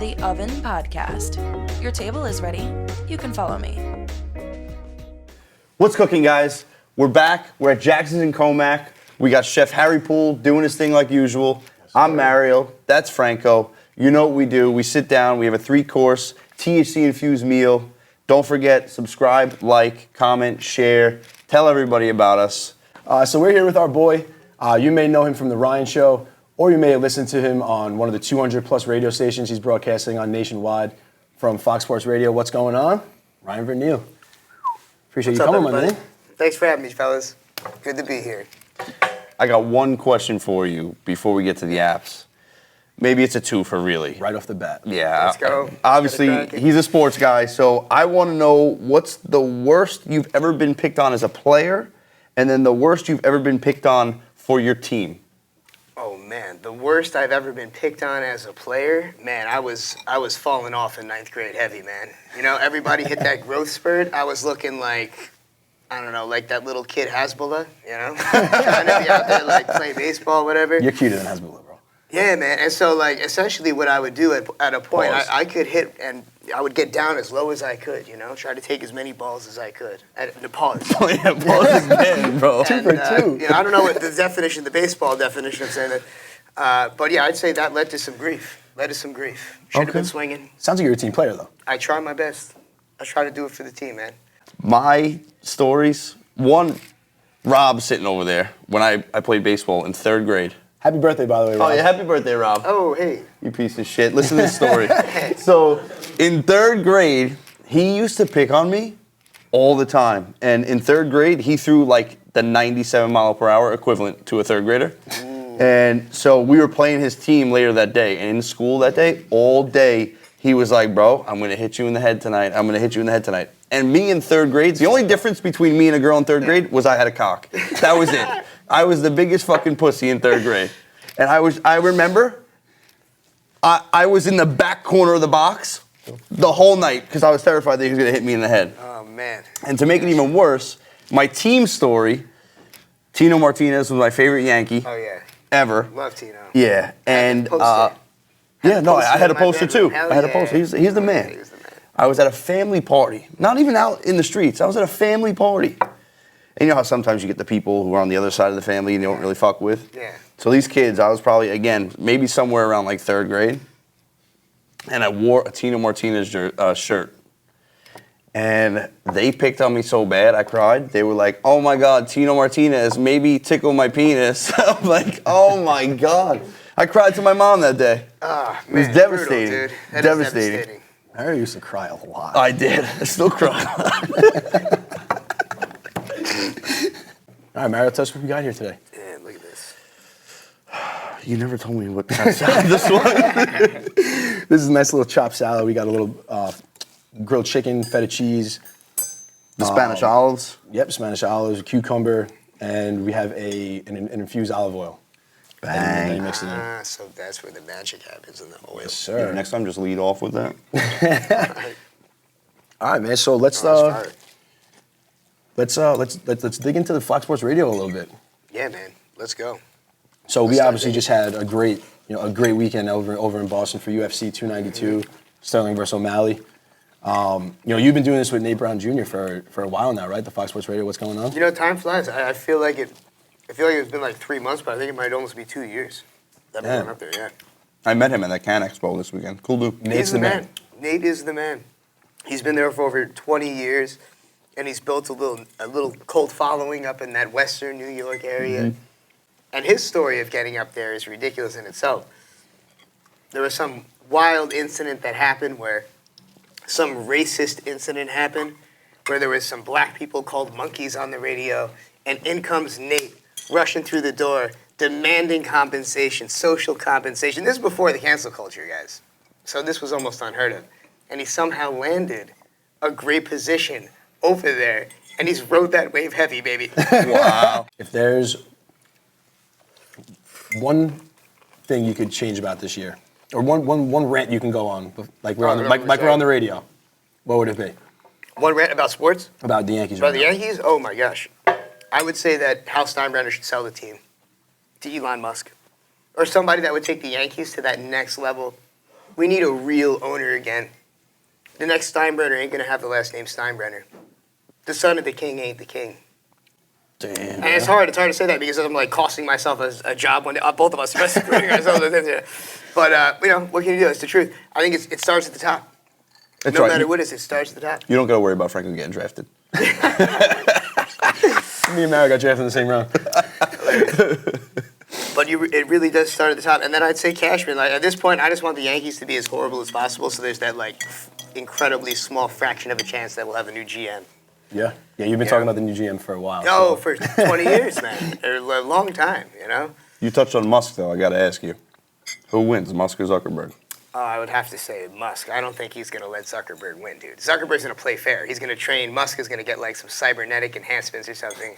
The Oven Podcast. Your table is ready. You can follow me. What's cooking, guys? We're back. We're at Jackson's in Comac. We got Chef Harry Poole doing his thing like usual. I'm Mario. That's Franco. You know what we do. We sit down. We have a 3-course THC-infused meal. Don't forget, subscribe, like, comment, share. Tell everybody about us. So we're here with our boy. You may know him from The Ryan Show, or you may have listened to him on one of the 200-plus radio stations he's broadcasting on nationwide from Fox Sports Radio. What's going on? Ryan Verneuille. Appreciate you coming, my man. Thanks for having me, fellas. Good to be here. I got one question for you before we get to the apps. Maybe it's a two for really. Right off the bat. Yeah. Let's go. Obviously, he's a sports guy, so I want to know what's the worst you've ever been picked on as a player, and then the worst you've ever been picked on for your team. Oh man, the worst I've ever been picked on as a player, man, I was falling off in 9th grade heavy, man. You know, everybody hit that growth spurt. I was looking like, I don't know, like that little kid Hasbullah, you know? Trying to be out there, like, play baseball, whatever. You're cuter than Hasbullah, bro. Yeah, man. And so, like, essentially what I would do at a point, I could hit and I would get down as low as I could, you know, try to take as many balls as I could. The pause. Oh, yeah, balls is dead, bro. And, 2 for 2. You know, I don't know what the definition, the baseball definition of saying that. But yeah, I'd say that led to some grief. Should have been swinging. Sounds like you're a team player, though. I try my best. I try to do it for the team, man. My stories, one, Rob sitting over there when I played baseball in 3rd grade. Happy birthday, by the way, Rob. Oh, yeah, happy birthday, Rob. Oh, hey. You piece of shit. Listen to this story. So, in 3rd grade, he used to pick on me all the time. And in 3rd grade, he threw like the 97 mile per hour equivalent to a 3rd grader. Ooh. And so we were playing his team later that day. And in school that day, all day, he was like, bro, I'm going to hit you in the head tonight. I'm going to hit you in the head tonight. And me in 3rd grade, the only difference between me and a girl in 3rd grade was I had a cock. That was it. I was the biggest fucking pussy in 3rd grade. And I remember, I was in the back corner of the box the whole night because I was terrified that he was going to hit me in the head. Oh, man. And to make it even worse, my team story, Tino Martinez was my favorite Yankee ever. Love Tino. Yeah. And, I had a poster too. I had a poster. He's the man. He was the man. I was at a family party, not even out in the streets. I was at a family party. And you know how sometimes you get the people who are on the other side of the family and you don't really fuck with? Yeah. So these kids, I was probably, again, maybe somewhere around like 3rd grade. And I wore a Tino Martinez shirt. And they picked on me so bad, I cried. They were like, oh my God, Tino Martinez, maybe tickle my penis. I'm like, oh my God. I cried to my mom that day. Oh, man. It was devastating. Brutal, dude. That is Devastating. I used to cry a lot. I did. I still cry. All right, Mario, tell us what we got here today. Damn, look at this. You never told me what kind of salad this was. This is a nice little chopped salad. We got a little grilled chicken, feta cheese. The Spanish olives. Yep, Spanish olives, cucumber, and we have an infused olive oil. Bang. And you mix it in. So that's where the magic happens in the oil. Yes, sir. Yeah, next time, just lead off with that. All right, man. So let's dig into the Fox Sports Radio a little bit. Yeah, man. Let's go. So we obviously just had a great weekend over in Boston for UFC 292, Sterling versus O'Malley. You've been doing this with Nate Brown Jr. for a while now, right? The Fox Sports Radio. What's going on? You know, time flies. I feel like it's been like 3 months, but I think it might almost be 2 years. That been going up there, yeah. I met him at that Can Expo this weekend. Cool dude. Nate's the man. Nate is the man. He's been there for over 20 years, and he's built a little cult following up in that Western New York area. Mm-hmm. And his story of getting up there is ridiculous in itself. There was some wild incident that happened where some racist incident happened where there was some black people called monkeys on the radio, and in comes Nate rushing through the door, demanding compensation, social compensation. This is before the cancel culture, guys. So this was almost unheard of. And he somehow landed a great position over there, and he's rode that wave heavy, baby. Wow. If there's one thing you could change about this year, or one rant you can go on, like we're on the radio, what would it be? One rant about sports? About the Yankees. About the Yankees? Oh my gosh. I would say that Hal Steinbrenner should sell the team to Elon Musk. Or somebody that would take the Yankees to that next level We need a real owner again. The next Steinbrenner ain't gonna have the last name Steinbrenner. The son of the king ain't the king. Damn. And it's hard to say that because I'm like costing myself a job when both of us are putting ourselves in it. But you know, what can you do? It's the truth. I think it starts at the top. That's No right. matter what it is, it starts at the top. You don't got to worry about Franco getting drafted. Me and Mary got drafted in the same round. But it really does start at the top. And then I'd say Cashman. Like at this point, I just want the Yankees to be as horrible as possible. So there's that like incredibly small fraction of a chance that we'll have a new GM. Yeah. Yeah, you've been talking about the new GM for a while. No, so. for 20 years, man. A long time, you know? You touched on Musk, though. I got to ask you. Who wins, Musk or Zuckerberg? Oh, I would have to say Musk. I don't think he's going to let Zuckerberg win, dude. Zuckerberg's going to play fair. He's going to train. Musk is going to get like some cybernetic enhancements or something.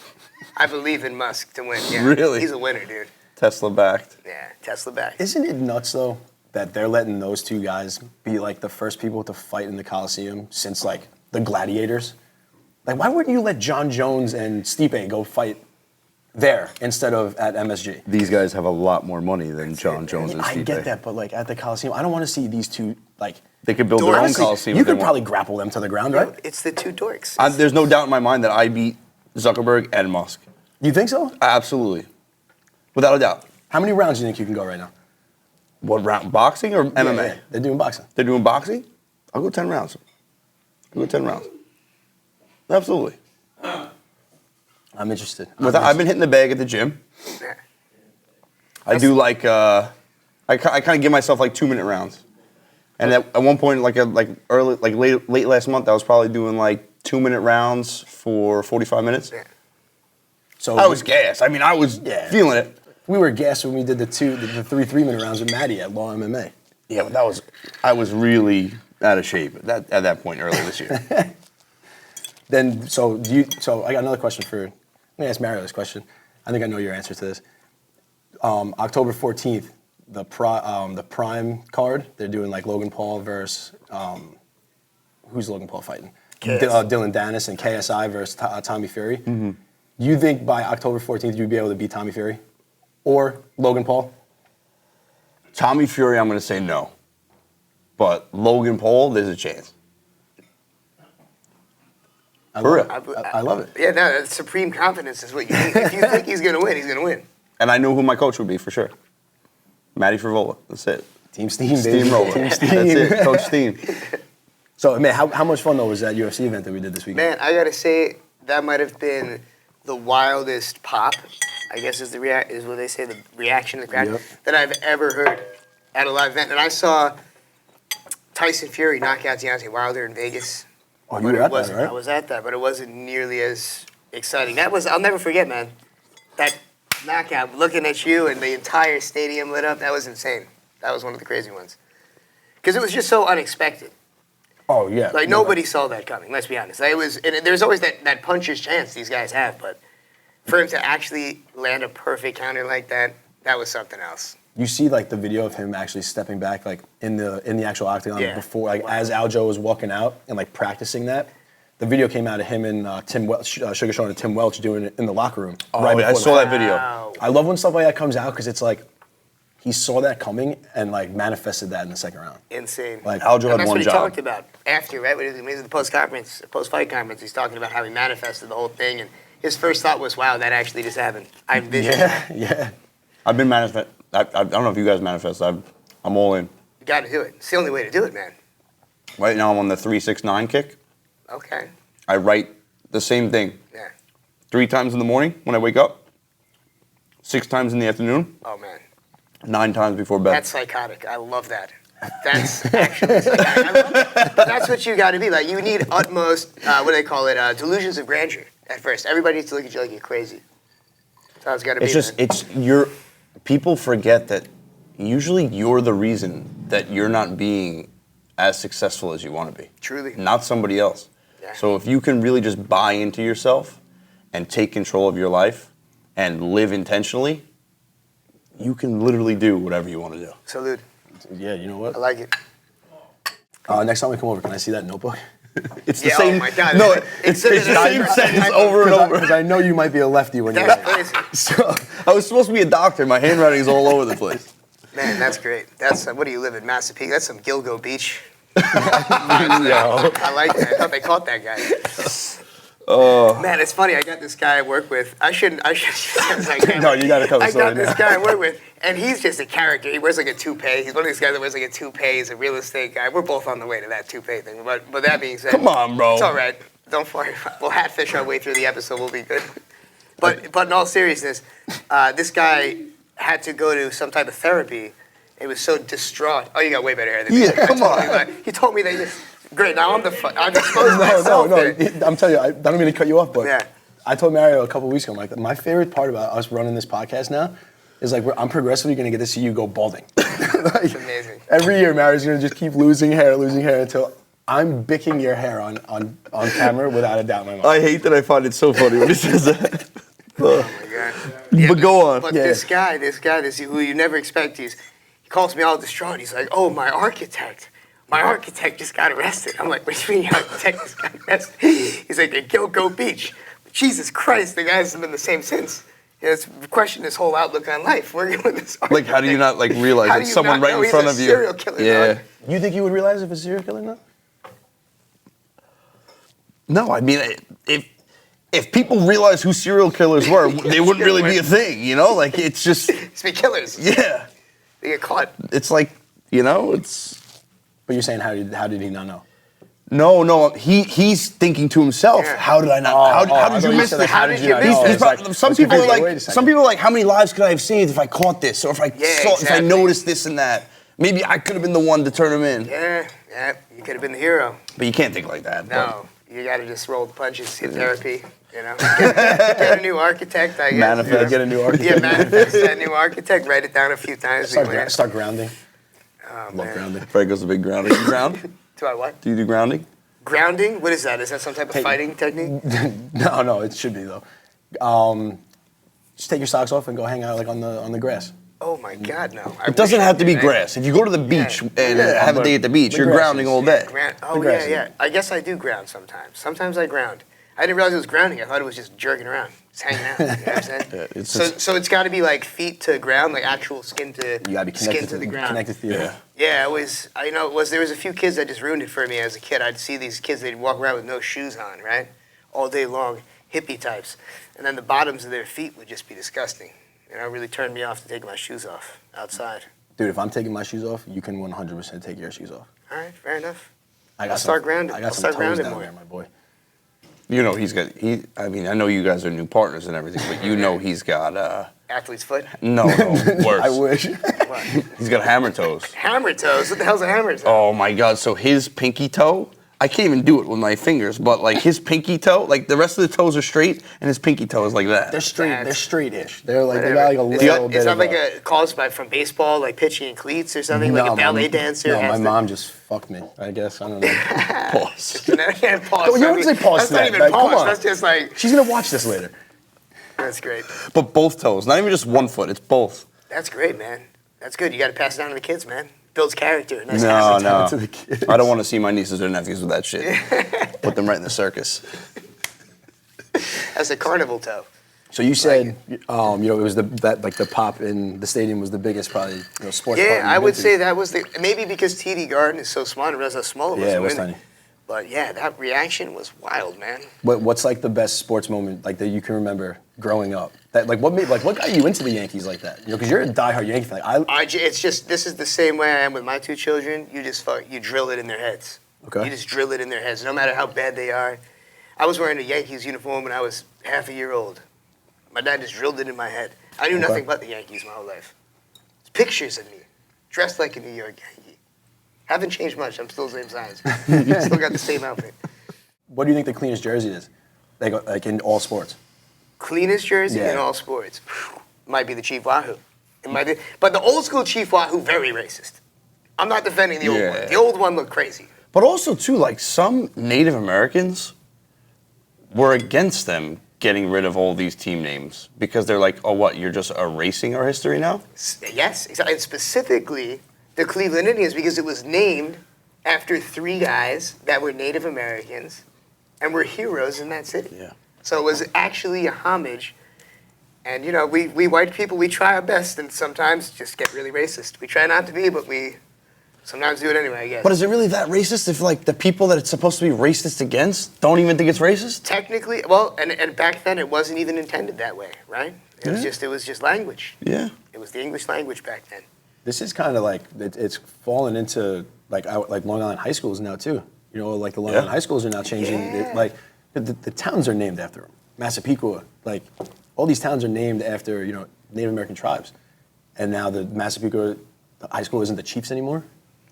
I believe in Musk to win. Yeah, Really? He's a winner, dude. Tesla backed. Yeah, Tesla back. Isn't it nuts, though, that they're letting those two guys be like the first people to fight in the Coliseum since like the gladiators? Like, why wouldn't you let John Jones and Stipe go fight there instead of at MSG? These guys have a lot more money than John Jones and I Stipe. get that, but like at the Coliseum, I don't want to see these two like. They could build their own Honestly, Coliseum. You if they could want. probably grapple them to the ground, right? It's the two dorks. There's no doubt in my mind that I beat Zuckerberg and Musk. You think so? Absolutely. Without a doubt. How many rounds do you think you can go right now? What round? Boxing or MMA? Yeah, they're doing boxing. They're doing boxing? I'll go 10 rounds. I'll go 10 rounds. Absolutely. I'm interested. I've been hitting the bag at the gym. Yeah. I do like, I kind of give myself like 2-minute rounds. And at one point, late last month, I was probably doing like 2-minute rounds for 45 minutes. Yeah. So I was gassed. I mean, I was feeling it. We were gassed when we did the 3-minute rounds with Maddie at Law MMA. Yeah, but I was really out of shape at that point earlier this year. Then, so I got another question let me ask Mario this question. I think I know your answer to this. October 14th, the Prime card, they're doing like Logan Paul versus, who's Logan Paul fighting? Dylan Dennis and KSI versus Tommy Fury. Mm-hmm. Do you think by October 14th you'd be able to beat Tommy Fury? Or Logan Paul? Tommy Fury, I'm going to say no. But Logan Paul, there's a chance. I love it. Yeah, no, that's supreme confidence is what you need. If you think he's going to win, he's going to win. And I knew who my coach would be for sure. Matty Frivola. That's it. Team Steam, baby. Steamroller. Team Steam. That's it. Coach Steam. So, man, how much fun, though, was that UFC event that we did this weekend? Man, I got to say, that might have been the wildest pop, I guess is what they say, the reaction of the crowd, that I've ever heard at a live event. And I saw Tyson Fury knock out Deontay Wilder in Vegas. Oh, you were at that, right? I was at that, but it wasn't nearly as exciting. I'll never forget, man. That knockout, looking at you and the entire stadium lit up, that was insane. That was one of the crazy ones. Because it was just so unexpected. Oh, yeah. Like, nobody saw that coming, let's be honest. And there's always that puncher's chance these guys have, but for him to actually land a perfect counter like that, that was something else. You see, like, the video of him actually stepping back, like, in the actual octagon before, like, as Aljo was walking out and, like, practicing that. The video came out of him and Tim Welch, Sugar Sean and Tim Welch doing it in the locker room. Oh, right I saw that video. Wow. I love when stuff like that comes out because it's like he saw that coming and, like, manifested that in the second round. Insane. Like, Aljo And had that's one what he job. talked about after, right? When he was at the post-fight conference, he's talking about how he manifested the whole thing. And his first thought was, wow, that actually just happened. I envisioned that. Yeah. I've been manifest. I don't know if you guys manifest. I'm all in. You got to do it. It's the only way to do it, man. Right now I'm on the 3-6-9 kick. Okay. I write the same thing. Yeah. 3 times in the morning when I wake up. 6 times in the afternoon. Oh, man. 9 times before bed. That's psychotic. I love that. That's actually psychotic. I love that. But that's what you got to be. Like, you need utmost, what do they call it, delusions of grandeur at first. Everybody needs to look at you like you're crazy. That's how it's got to be. Man. People forget that usually you're the reason that you're not being as successful as you want to be. Truly. Not somebody else. Yeah. So if you can really just buy into yourself and take control of your life and live intentionally, you can literally do whatever you want to do. Salute. Yeah, you know what? I like it. Next time we come over, can I see that notebook? It's the Yeah, same. oh my God. No, it's the same sentence over and over. Because I know you might be a lefty when you're That's crazy. So, I was supposed to be a doctor. My handwriting is all over the place. Man, that's great. That's what do you live in Massapequa? That's some Gilgo Beach. Yo. I like that. I thought they caught that guy. Oh. Man, it's funny. I got this guy I work with. I shouldn't. No, you got to tell the I story got this now. guy I work with, and he's just a character. He wears like a toupee. He's one of these guys that wears like a toupee. He's a real estate guy. We're both on the way to that toupee thing. But that being said, Come on, bro. It's all right. Don't worry. We'll hatfish our way through the episode. We'll be good. But in all seriousness, this guy had to go to some type of therapy. He was so distraught. Oh, you got way better hair than me. Yeah, come on. He told me that. Great. Now I'm exposing myself. No. I'm telling you, I don't mean to cut you off, but Yeah. I told Mario a couple weeks ago, I'm like, my favorite part about us running this podcast now is like I'm progressively going to get to see you go balding. It's amazing. Every year, Mario's going to just keep losing hair until I'm bicking your hair on camera without a doubt in my mind. I hate that I find it so funny when he says that. Oh my God. Yeah, But go on. But Yeah. this guy, who you never expect, he calls me all distraught. He's like, "Oh, my architect just got arrested." I'm like, "What do you mean your architect just got arrested?" He's like, "At Gilgo Beach." Jesus Christ, the guy hasn't been the same since. It's questioned his whole outlook on life. Working with this architect. Like, how do you not like realize How do it's you someone not right know in he's front a of you? serial killer, Yeah. dog? You think you would realize if it's a serial killer now? No, I mean, if people realize who serial killers were, they wouldn't really be a thing, you know? Like, it's just, It's be killers. yeah. They get caught. It's like, you know, it's... But you're saying how did he not know? No, he's thinking to himself, Yeah. how did I not, how did you miss this? How did you miss He's- this? he's probably- some people are Wait a like, second. some people are like, how many lives could I have saved if I caught this, or if I if I noticed this and that? Maybe I could have been the one to turn him in. Yeah, you could have been the hero. But you can't think like that. No, you got to just roll the punches, get therapy, you know. Get a new architect, I guess. Manifest. Yeah, get a new architect. Yeah, manifest that new architect, write it down a few times. Start grounding. Oh, Love man. grounding. Franco's a big grounder. You ground? Do I what? Do you do grounding? Grounding? What is that? Is that some type of fighting technique? No, it should be though. Just take your socks off and go hang out like on the grass. Oh my God, no. It doesn't have to be grass. If you go to the beach and have a day at the beach, the you're grass grounding is- all day. Oh, grass yeah. I guess I do ground sometimes. Sometimes I ground. I didn't realize it was grounding. I thought it was just jerking around. Just hanging out. You know what I'm saying? Yeah, it's so it's got to be like feet to ground, like actual skin to You gotta be skin connected to the ground. Connected to your. Yeah, there was a few kids that just ruined it for me as a kid. I'd see these kids, they'd walk around with no shoes on, right? All day long, hippie types. And then the bottoms of their feet would just be disgusting. You know, it really turned me off to take my shoes off outside. Dude, if I'm taking my shoes off, you can 100% take your shoes off. All right, fair enough. I I'll start grounding. I got I'll some start toes grounding down more. there, my boy. You know I mean, I know you guys are new partners and everything, but you know he's got Athlete's foot. no, worse. I wish. What? He's got hammer toes. Hammer toes? What the hell's a hammer toe? Oh my God! So his pinky toe, I can't even do it with my fingers, but like his pinky toe, like the rest of the toes are straight, and his pinky toe is like that. They're straight. That's- They're straight-ish. They're like they Whatever. got like a Is little that- bit Is that of like a caused by from baseball, like pitching in cleats or something, like a ballet dancer? No, has my to- mom just fucked me. I guess I don't know. Pause. You can't pause. You wouldn't say pause That's not that. even Like, come pause. on. That's just like, She's gonna watch this later. that's great. But both toes, not even just one foot. It's both. That's great, man. That's good. You got to pass it down to the kids, man. Builds character. Nice No, habits. no. to the kids. I don't want to see my nieces or nephews with that shit. Put them right in the circus. That's a carnival toe. So you said, it was the pop in the stadium was the biggest probably sports. Yeah, party I you've would been say to. that was maybe because TD Garden is so small and realize how small it was. Yeah, it to was win tiny. But yeah, that reaction was wild, man. What's like the best sports moment like that you can remember growing up? That what got you into the Yankees like that? Because you're a diehard Yankee fan. It's just this is the same way I am with my two children. You just you drill it in their heads. Okay. You just drill it in their heads, no matter how bad they are. I was wearing a Yankees uniform when I was half a year old. My dad just drilled it in my head. I knew nothing but the Yankees my whole life. It's pictures of me, dressed like a New York Yankee. Haven't changed much. I'm still the same size. Still got the same outfit. What do you think the cleanest jersey is? Like in all sports. Cleanest jersey Yeah. in all sports. Might be the Chief Wahoo. It might be, but the old school Chief Wahoo, very racist. I'm not defending the old Yeah. one. The old one looked crazy. But also, too, like some Native Americans were against them getting rid of all these team names because they're like, oh, what, you're just erasing our history now? Yes, exactly. And specifically the Cleveland Indians because it was named after 3 guys that were Native Americans and were heroes in that city. Yeah. So it was actually a homage And, you know, we white people, we try our best and sometimes just get really racist. We try not to be, but we sometimes do it anyway, I guess. But is it really that racist if, like, the people that it's supposed to be racist against don't even think it's racist? Technically, well, and back then it wasn't even intended that way, right? It was just language. Yeah. It was the English language back then. This is kind of like, it's fallen into, like Long Island high schools now, too. You know, like the Long Island high schools are now changing. Yeah. Like, the towns are named after them. Massapequa, like, all these towns are named after, you know, Native American tribes. And now the Massapequa high school isn't the Chiefs anymore?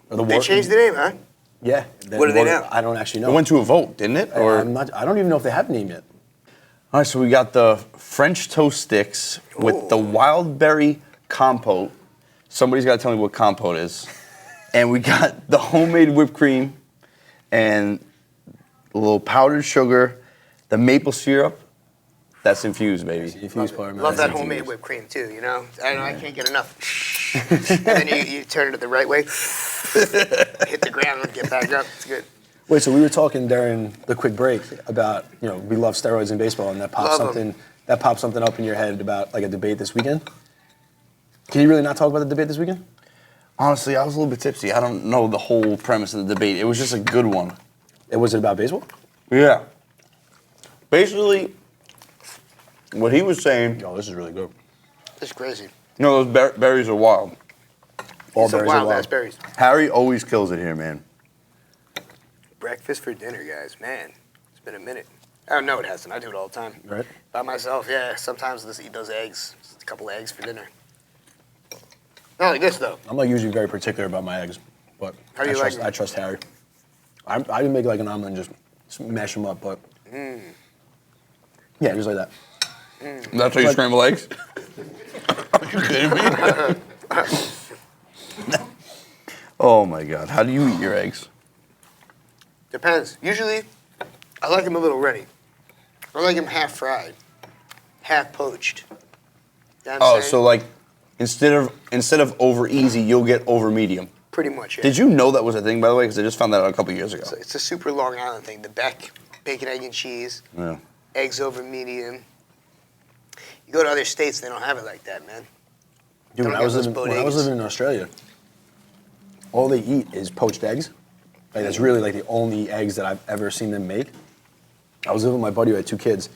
Or They changed the name, huh? Yeah. What are they now? I don't actually know. It went to a vote, didn't it? Or I don't even know if they have a name yet. All right, so we got the French toast sticks with the wild berry compote. Somebody's got to tell me what compote is. And we got the homemade whipped cream and a little powdered sugar, the maple syrup. That's infused, baby. Infused part, man. Love that That's homemade whipped cream too, you know? I can't get enough. And then you turn it the right way, hit the ground and get back up. It's good. Wait, so we were talking during the quick break about, you know, we love steroids in baseball, and that popped Love 'em. something up in your head about like a debate this weekend. Can you really not talk about the debate this weekend? Honestly, I was a little bit tipsy. I don't know the whole premise of the debate. It was just a good one. Was it about baseball? Yeah. Basically, what he was saying, Oh, this is really good. It's crazy. you know, those berries are wild. All Some berries are wild ass wild. berries. Harry always kills it here, man. Breakfast for dinner, guys. Man, it's been a minute. Oh, no, it hasn't. I do it all the time. Right? By myself, yeah. Sometimes I'll just eat those eggs. Just a couple eggs for dinner. Not like this, though. I'm like usually very particular about my eggs, but How do you like them? I trust Harry. I can make like an omelet and just mash them up, but yeah, just like that. That's how you scramble eggs? Are you kidding me? Oh my God. How do you eat your eggs? Depends. Usually, I like them a little ready. I like them half fried, half poached. You know what I'm Oh, saying? so like instead of over easy, you'll get over medium. Pretty much, yeah. Did you know that was a thing, by the way? Because I just found that out a couple years ago. So it's a super Long Island thing. The Beck, bacon, egg, and cheese, Yeah. eggs over medium. You go to other states, they don't have it like that, man. Dude, Don't when get I was those living bodegas. in Australia, all they eat is poached eggs. Like that's really like the only eggs that I've ever seen them make. I was living with my buddy who had 2 kids,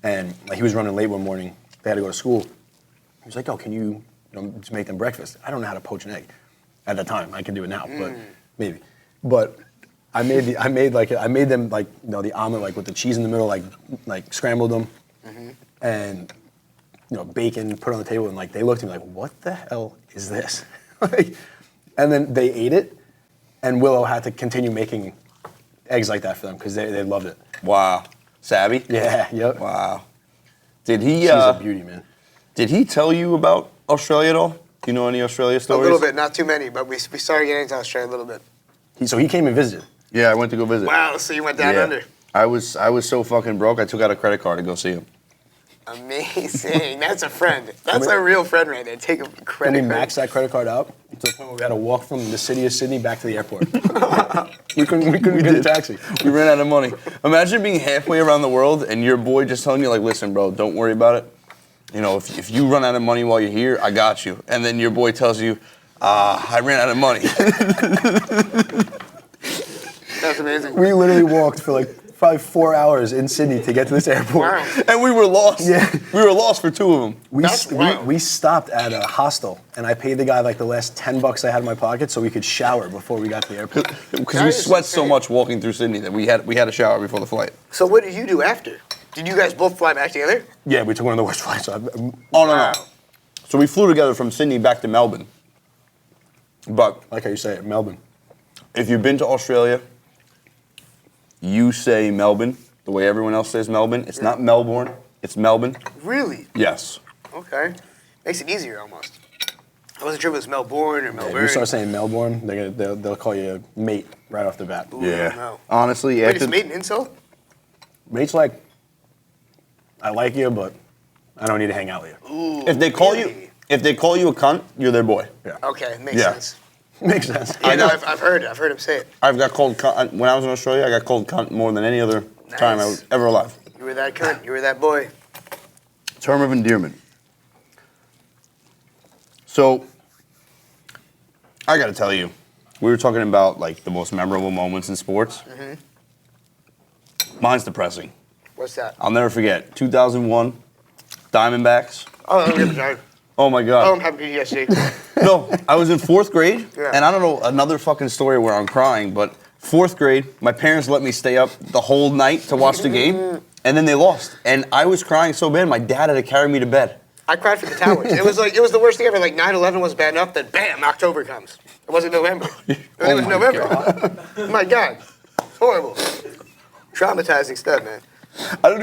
and like he was running late one morning. They had to go to school. He was like, "Oh, can you just make them breakfast?" I don't know how to poach an egg. At the time, I can do it now, but maybe. But I made them like the omelet like with the cheese in the middle, like scrambled them, and bacon put on the table, and like they looked at me like, "What the hell is this?" Like, and then they ate it, and Willow had to continue making eggs like that for them because they loved it. Wow. Savvy? Yeah, yep. Wow. Did he She's a beauty, man. Did he tell you about Australia at all? Do you know any Australia A stories? little bit, not too many, but we started getting into Australia a little bit. So he came and visited. Yeah, I went to go visit. Wow, so you went down Yeah. under. I was so fucking broke. I took out a credit card to go see him. Amazing. That's a friend. That's a real friend right there. Take a And credit we card. maxed that credit card out to the point where we had to walk from the city of Sydney back to the airport. we couldn't get a taxi. We ran out of money. Imagine being halfway around the world and your boy just telling you like, "Listen, bro, don't worry about it. You know, if you run out of money while you're here, I got you." And then your boy tells you, "I ran out of money." That's amazing. We literally walked for like probably 4 hours in Sydney to get to this airport. Wow. And we were lost. Yeah. We were lost for 2 of them. That's wild. We stopped at a hostel, and I paid the guy like the last $10 I had in my pocket so we could shower before we got to the airport. Because That we is sweat so insane. much walking through Sydney that we had a shower before the flight. So what did you do after? Did you guys both fly back together? Yeah, we took one of the worst flights. So Oh, no. So we flew together from Sydney back to Melbourne. But like how you say it, Melbourne. if you've been to Australia, you say Melbourne the way everyone else says Melbourne. It's not Melbourne, it's Melbourne. Really? Yes. Okay. Makes it easier almost. I wasn't sure if it was Melbourne or If Melbourne. you start saying Melbourne, they'll call you mate right off the bat. Ooh, I don't know. Honestly, Wait, after is mate an insult? Mate's like, I like you, but I don't need to hang out with you. Ooh, if they call really? you a cunt, you're their boy. Yeah. Okay, makes Yeah. sense. Makes sense. Yeah, no, I've heard him say it. I've got called cunt when I was in Australia. I got called cunt more than any other time I was Nice. ever alive. You were that cunt. You were that boy. Term of endearment. So, I got to tell you, we were talking about like the most memorable moments in sports. Mine's depressing. What's that? I'll never forget 2001, Diamondbacks. Oh, I'm sorry. Oh my God. Oh, I'm having PTSD. No, I was in 4th grade, Yeah. and I don't know, another fucking story where I'm crying, but 4th grade, my parents let me stay up the whole night to watch the game, and then they lost. And I was crying so bad, my dad had to carry me to bed. I cried for the Towers. It was the worst thing ever. Like 9/11 was bad enough that bam, October comes. It wasn't November. It was my November. My God, it's horrible, traumatizing stuff, man. I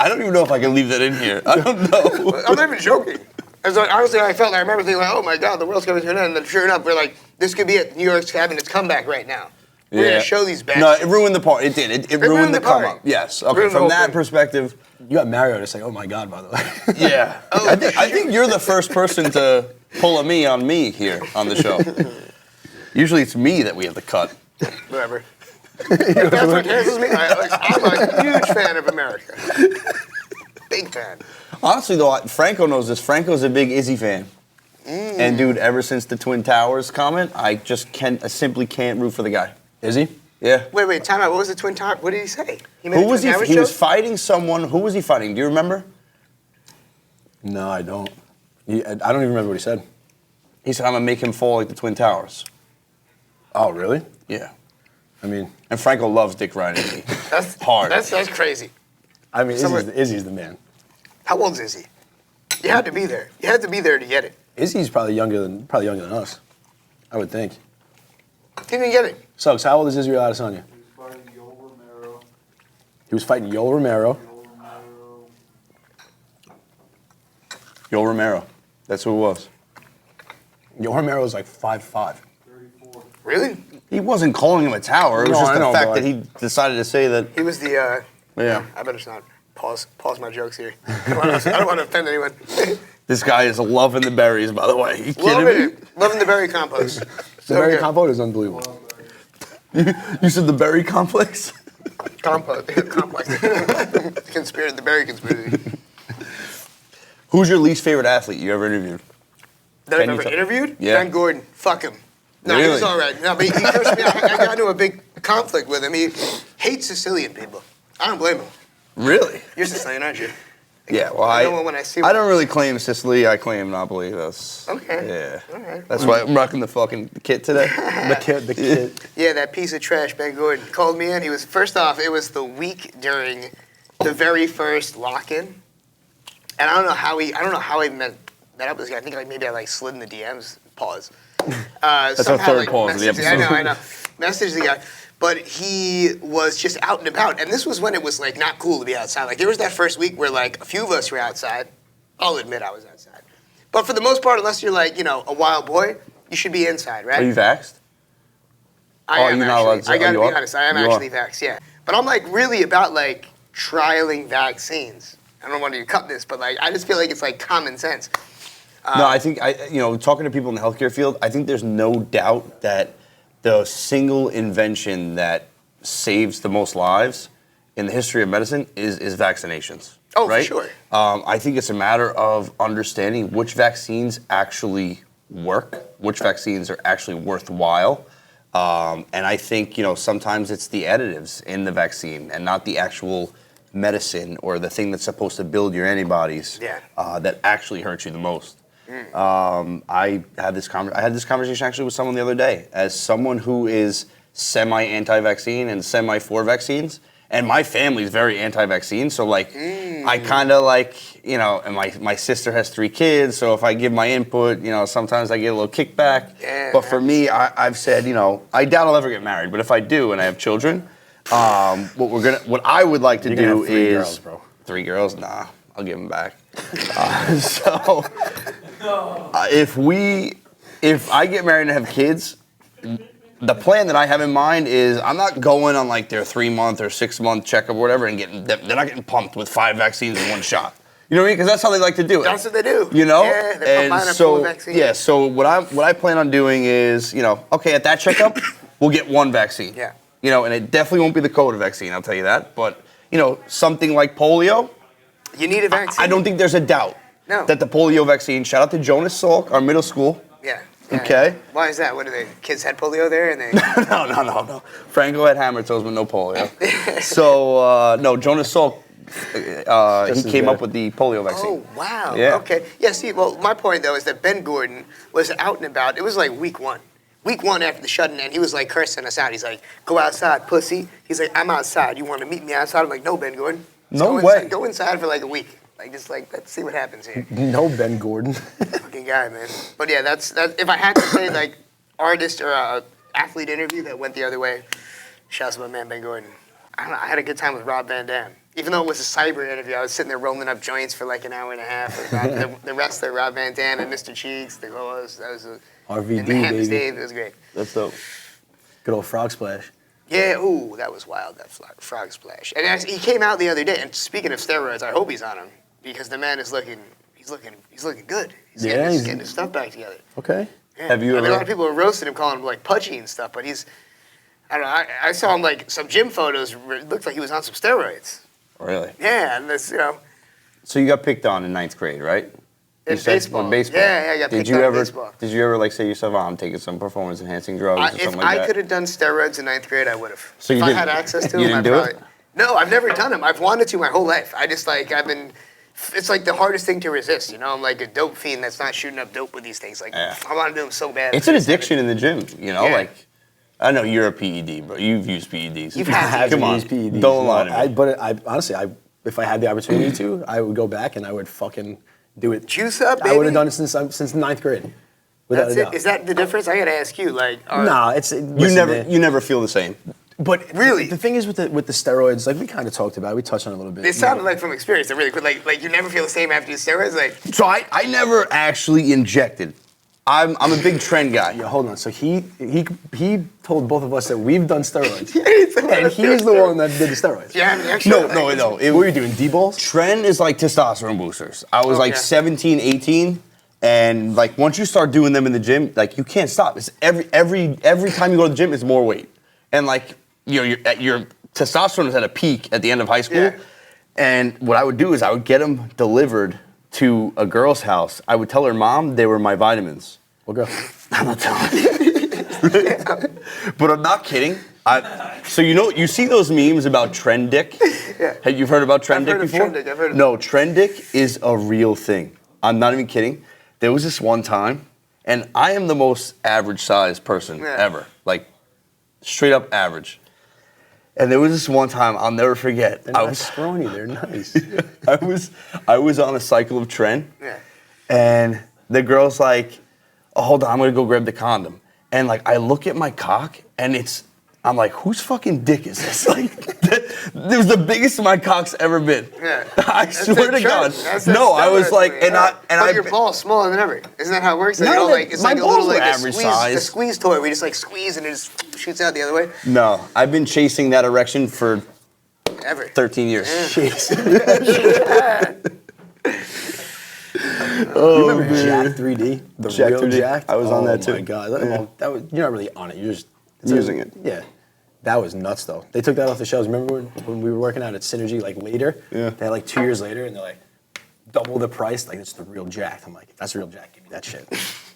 don't even know if I can leave that in here. I don't know. I'm not even joking. It's like, honestly, I remember thinking like, oh my God, the world's coming to an end. And then sure enough, we're like, this could be it. New York's having its comeback right now. We're gonna show these bastards. No, it ruined the part. It did. It ruined the come party. up. Yes. Okay. Ruined the From whole that thing. perspective, You got Mario to say, "Oh my God," by the way. yeah. I think you're the first person to pull a me on me here on the show. Usually it's me that we have to cut. Whatever. If that's what cancels me. I'm a huge fan of America. Big fan. Honestly, though, Franco knows this. Franco's a big Izzy fan. And dude, ever since the Twin Towers comment, I simply can't root for the guy. Is he? Yeah. Wait, time out. What was the Twin Tower? What did he say? Who was he? He was fighting someone. Who was he fighting? Do you remember? No, I don't. I don't even remember what he said. He said, "I'm gonna make him fall like the Twin Towers." Oh, really? Yeah. I mean, And Franco loves Dick Ryan. That's hard. That's crazy. I mean, Someone- Izzy's the man. How old is he? You had to be there. You had to be there to get it. Izzy's probably younger than us. I would think. He didn't get it. Suggs, how old is Israel Adesanya? He was fighting Yoel Romero. Yoel Romero. That's who it was. Yoel Romero was like 5'5". Really? He wasn't calling him a tower. It was No, just I the know, fact but- that he decided to say that. He was the. Yeah. I better just not pause my jokes here. I don't want to offend anyone. This guy is loving the berries, by the way. You kidding Loving me? it. Loving the berry compost. The berry compote is unbelievable. You said the berry complex? Compost. Complex. Conspiracy. The berry conspiracy. Who's your least favorite athlete you ever interviewed? That Can I've you ever tell- interviewed? Yeah. Ben Gordon. Fuck him. No, he was Really? all right. No, but he cursed me out. I got into a big conflict with him. He hates Sicilian people. I don't blame him. Really? You're Sicilian, aren't you? Yeah, well, I know when I see I don't really claim Sicily. I claim Napoli. That's Okay. Yeah. All right. That's why I'm rocking the fucking kit today. The kid. Yeah, that piece of trash, Ben Gordon, called me in. He was, first off, it was the week during the very first lock-in. And I don't know how I met up with this guy. I think maybe I slid in the DMs. Pause. That's our third pause of the episode. I know. Messaged the guy. But he was just out and about. And this was when it was not cool to be outside. There was that first week where a few of us were outside. I'll admit I was outside. But for the most part, unless you're a wild boy, you should be inside, right? Are you vaxxed? I am you're not allowed to say- I gotta you be are? honest. I am You actually are. vaxxed, yeah. But I'm really about trialing vaccines. I don't want you to cut this, but I just feel it's common sense. No, I think talking to people in the healthcare field, I think there's no doubt that the single invention that saves the most lives in the history of medicine is vaccinations. Oh, for right? sure. I think it's a matter of understanding which vaccines actually work, which vaccines are actually worthwhile. And I think, sometimes it's the additives in the vaccine and not the actual medicine or the thing that's supposed to build your antibodies that actually hurts you the most. I had this conversation actually with someone the other day. As someone who is semi-anti-vaccine and semi-for vaccines, and my family's very anti-vaccine, so I kind of and my sister has 3 kids, so if I give my input, sometimes I get a little kickback. Yeah, but for me, I've said, I doubt I'll ever get married, but if I do and I have children, what I would like to You're gonna do have 3 is girls, bro. 3 girls? Nah, I'll give them back. If I get married and have kids, the plan that I have in mind is I'm not going on their 3-month or 6-month checkup or whatever and they're not getting pumped with 5 vaccines in one shot. You know what I mean? Because that's how they like to do it. That's what they do. Yeah, they combine a full vaccine. Yeah, so what I plan on doing is, okay, at that checkup, we'll get 1 vaccine. Yeah. And it definitely won't be the COVID vaccine, I'll tell you that. But, something like polio, You need a vaccine. I don't think there's a doubt that the polio vaccine, shout out to Jonas Salk, our middle school. Yeah. Okay. Why is that? What, do the kids had polio there? And they... No. Franco had hammer toes, but no polio. So, no, Jonas Salk, he came up with the polio vaccine. Oh, wow. Yeah. Okay. Yeah, see, well, my point, though, is that Ben Gordon was out and about. It was like week one. Week one after the shutting, and he was like cursing us out. He's like, "Go outside, pussy." He's like, "I'm outside. You want to meet me outside?" I'm like, "No, Ben Gordon. No way. Go inside for like a week. Like, just like, let's see what happens here." No, Ben Gordon. Fucking guy, man. But yeah, that's if I had to say like artist or athlete interview that went the other way, shouts to my man Ben Gordon. I don't know, I had a good time with Rob Van Dam. Even though it was a cyber interview, I was sitting there rolling up joints for like an hour and a half. The wrestler Rob Van Dam and Mr. Cheeks, that was RVD, and Hampton's baby. Dave. It was great. That's dope. Good old frog splash. Yeah, ooh, that was wild, that frog splash. And actually, he came out the other day, and speaking of steroids, I hope he's on them, because the man is looking good. He's getting his stuff back together. Okay. Yeah. Have you I mean, a ever- lot of people are roasting him, calling him like pudgy and stuff, but he's, I don't know, I saw him like some gym photos, it looked like he was on some steroids. Really? Yeah, and this, So you got picked on in 9th grade, right? in You said- baseball. on baseball. Yeah, I got picked on in baseball. Did you ever like say to yourself, "Oh, I'm taking some performance enhancing drugs" or If something like I that? could have done steroids in 9th grade, I would have. So if you I didn't- had access to you them, didn't I do it? probably. No, I've never done them. I've wanted to my whole life. It's like the hardest thing to resist, you know? I'm like a dope fiend that's not shooting up dope with these things. Like, Yeah. I want to do them so bad. It's an addiction in the gym, you know? Yeah. Like, I know you're a PED, bro. You've used PEDs. You've had Come on. Use PEDs. Don't lie to me. But honestly, if I had the opportunity to, I would go back and I would fucking do it. Juice up, I would baby? have done it since 9th grade. Without That's a it. doubt. Is that the difference? I gotta ask you. Like, Nah, it's You listen, never, man. you never feel the same. But Really? the thing is with the steroids, like we kind of talked about, we touched on it a little bit. It sounded like from experience, they're really good. Like you never feel the same after you steroids. Like, So I never actually injected. I'm a big trend guy. Yeah, hold on. So he told both of us that we've done steroids, and and he's the one that did the steroids. Yeah, I mean, actually, No. What were you doing? D-balls? Trend is like testosterone boosters. I was like Okay. 17, 18, and like once you start doing them in the gym, like you can't stop. It's every time you go to the gym, it's more weight, and like your testosterone is at a peak at the end of high school. Yeah. And what I would do is I would get them delivered to a girl's house. I would tell her mom they were my vitamins. We'll go. I'm not telling you. But I'm not kidding. So you see those memes about trend dick? Yeah. Hey, you've heard about trend I've dick heard of before? trend dick, I've heard of No, trend dick is a real thing. I'm not even kidding. There was this one time, and I am the most average sized person ever. Like, straight up average. And there was this one time I'll never forget. They're not scrawny. They're nice. I was on a cycle of trend. Yeah. And the girl's like, "Oh, hold on, I'm gonna go grab the condom." And like, I look at my cock, and I'm like, whose fucking dick is this? Like, it was the biggest my cock's ever been. Yeah. I That's swear the to God. trend. That's the No, I was steroid like, thing. and your ball's smaller than ever. Isn't that how it works? Like, No, it's my like a little balls were like a average squeeze, size. a squeeze toy where you just like squeeze and it just shoots out the other way. No, I've been chasing that erection for Ever. 13 years. You remember Jack 3D? The Jack real 3D? Jack? I was on that Oh too. my God. Yeah. That was, you're not really on it. You're just Using it. Yeah. That was nuts, though. They took that off the shelves. Remember when we were working out at Synergy, like later? Yeah. They had like 2 years later, and they're like, double the price. Like, it's the real Jack. I'm like, if that's real Jack, give me that shit.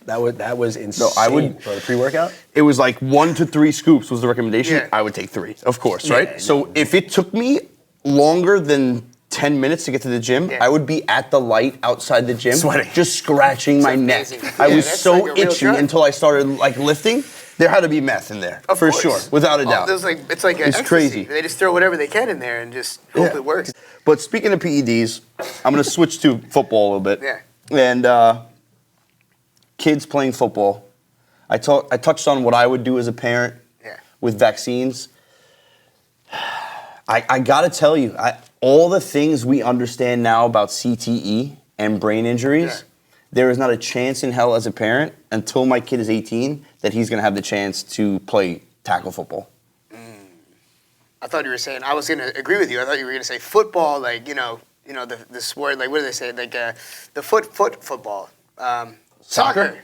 That was insane. I would- For the pre-workout? It was like 1 to 3 scoops was the recommendation. Yeah. I would take 3, of course, right? Yeah, So if it took me longer than 10 minutes to get to the gym, Yeah. I would be at the light outside the gym, Sweating. just scratching my neck. amazing. I Yeah, was that's so like a real itchy drug. until I started like lifting. There had to be meth in there, Of for course. sure, without a doubt. It's like It's ecstasy. crazy. They just throw whatever they can in there and just hope it works. But speaking of PEDs, I'm going to switch to football a little bit. Yeah. And kids playing football. I touched on what I would do as a parent with vaccines. I got to tell you, all the things we understand now about CTE and brain injuries, there is not a chance in hell as a parent until my kid is 18 that he's going to have the chance to play tackle football. I thought you were saying, I was going to agree with you. I thought you were going to say football, like, the sport, like, what do they say? Like, the football. Soccer.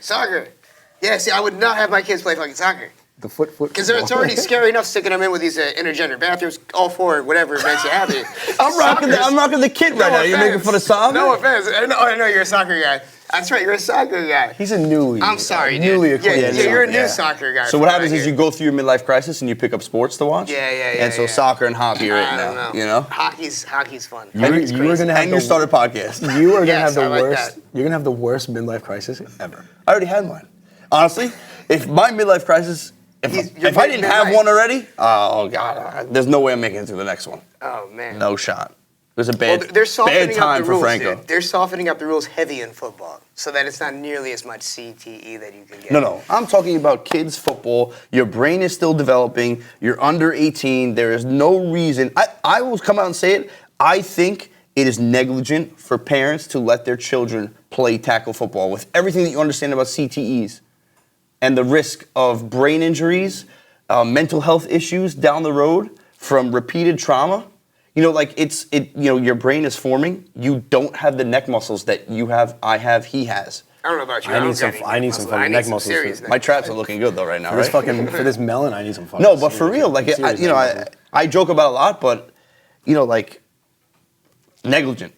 Yeah, see, I would not have my kids play fucking soccer. The foot. Because it's already scary enough sticking them in with these intergender bathrooms, all for whatever events you have here. I'm rocking the kit right now. You're making fun of soccer? No offense. I know you're a soccer guy. That's right, you're a soccer guy. He's a newly. I'm sorry, newly dude. Yeah, acquainted. you're a new soccer guy. So what happens is you go through your midlife crisis and you pick up sports to watch. Yeah. And so soccer and hockey are it I now. don't know. You know. Hockey's fun. You were gonna have And you started a podcast. You are gonna Yes, have the I like worst. that. You're gonna have the worst midlife crisis ever. I already had mine. Honestly, if my midlife crisis, if I didn't have one already, oh god, there's no way I'm making it through the next one. Oh man. No shot. It was a bad, they're softening bad time up the rules, for Franco. dude. They're softening up the rules heavy in football, so that it's not nearly as much CTE that you can get. No. I'm talking about kids football. Your brain is still developing. You're under 18. There is no reason. I will come out and say it. I think it is negligent for parents to let their children play tackle football with everything that you understand about CTEs and the risk of brain injuries, mental health issues down the road from repeated trauma. You know, like your brain is forming. You don't have the neck muscles that you have, I have, he has. I don't know about you. I need some fucking neck muscles. My traps are looking good though right now, right? For this melon, I need some fucking. No, but for real, like I joke about it a lot, but like negligence,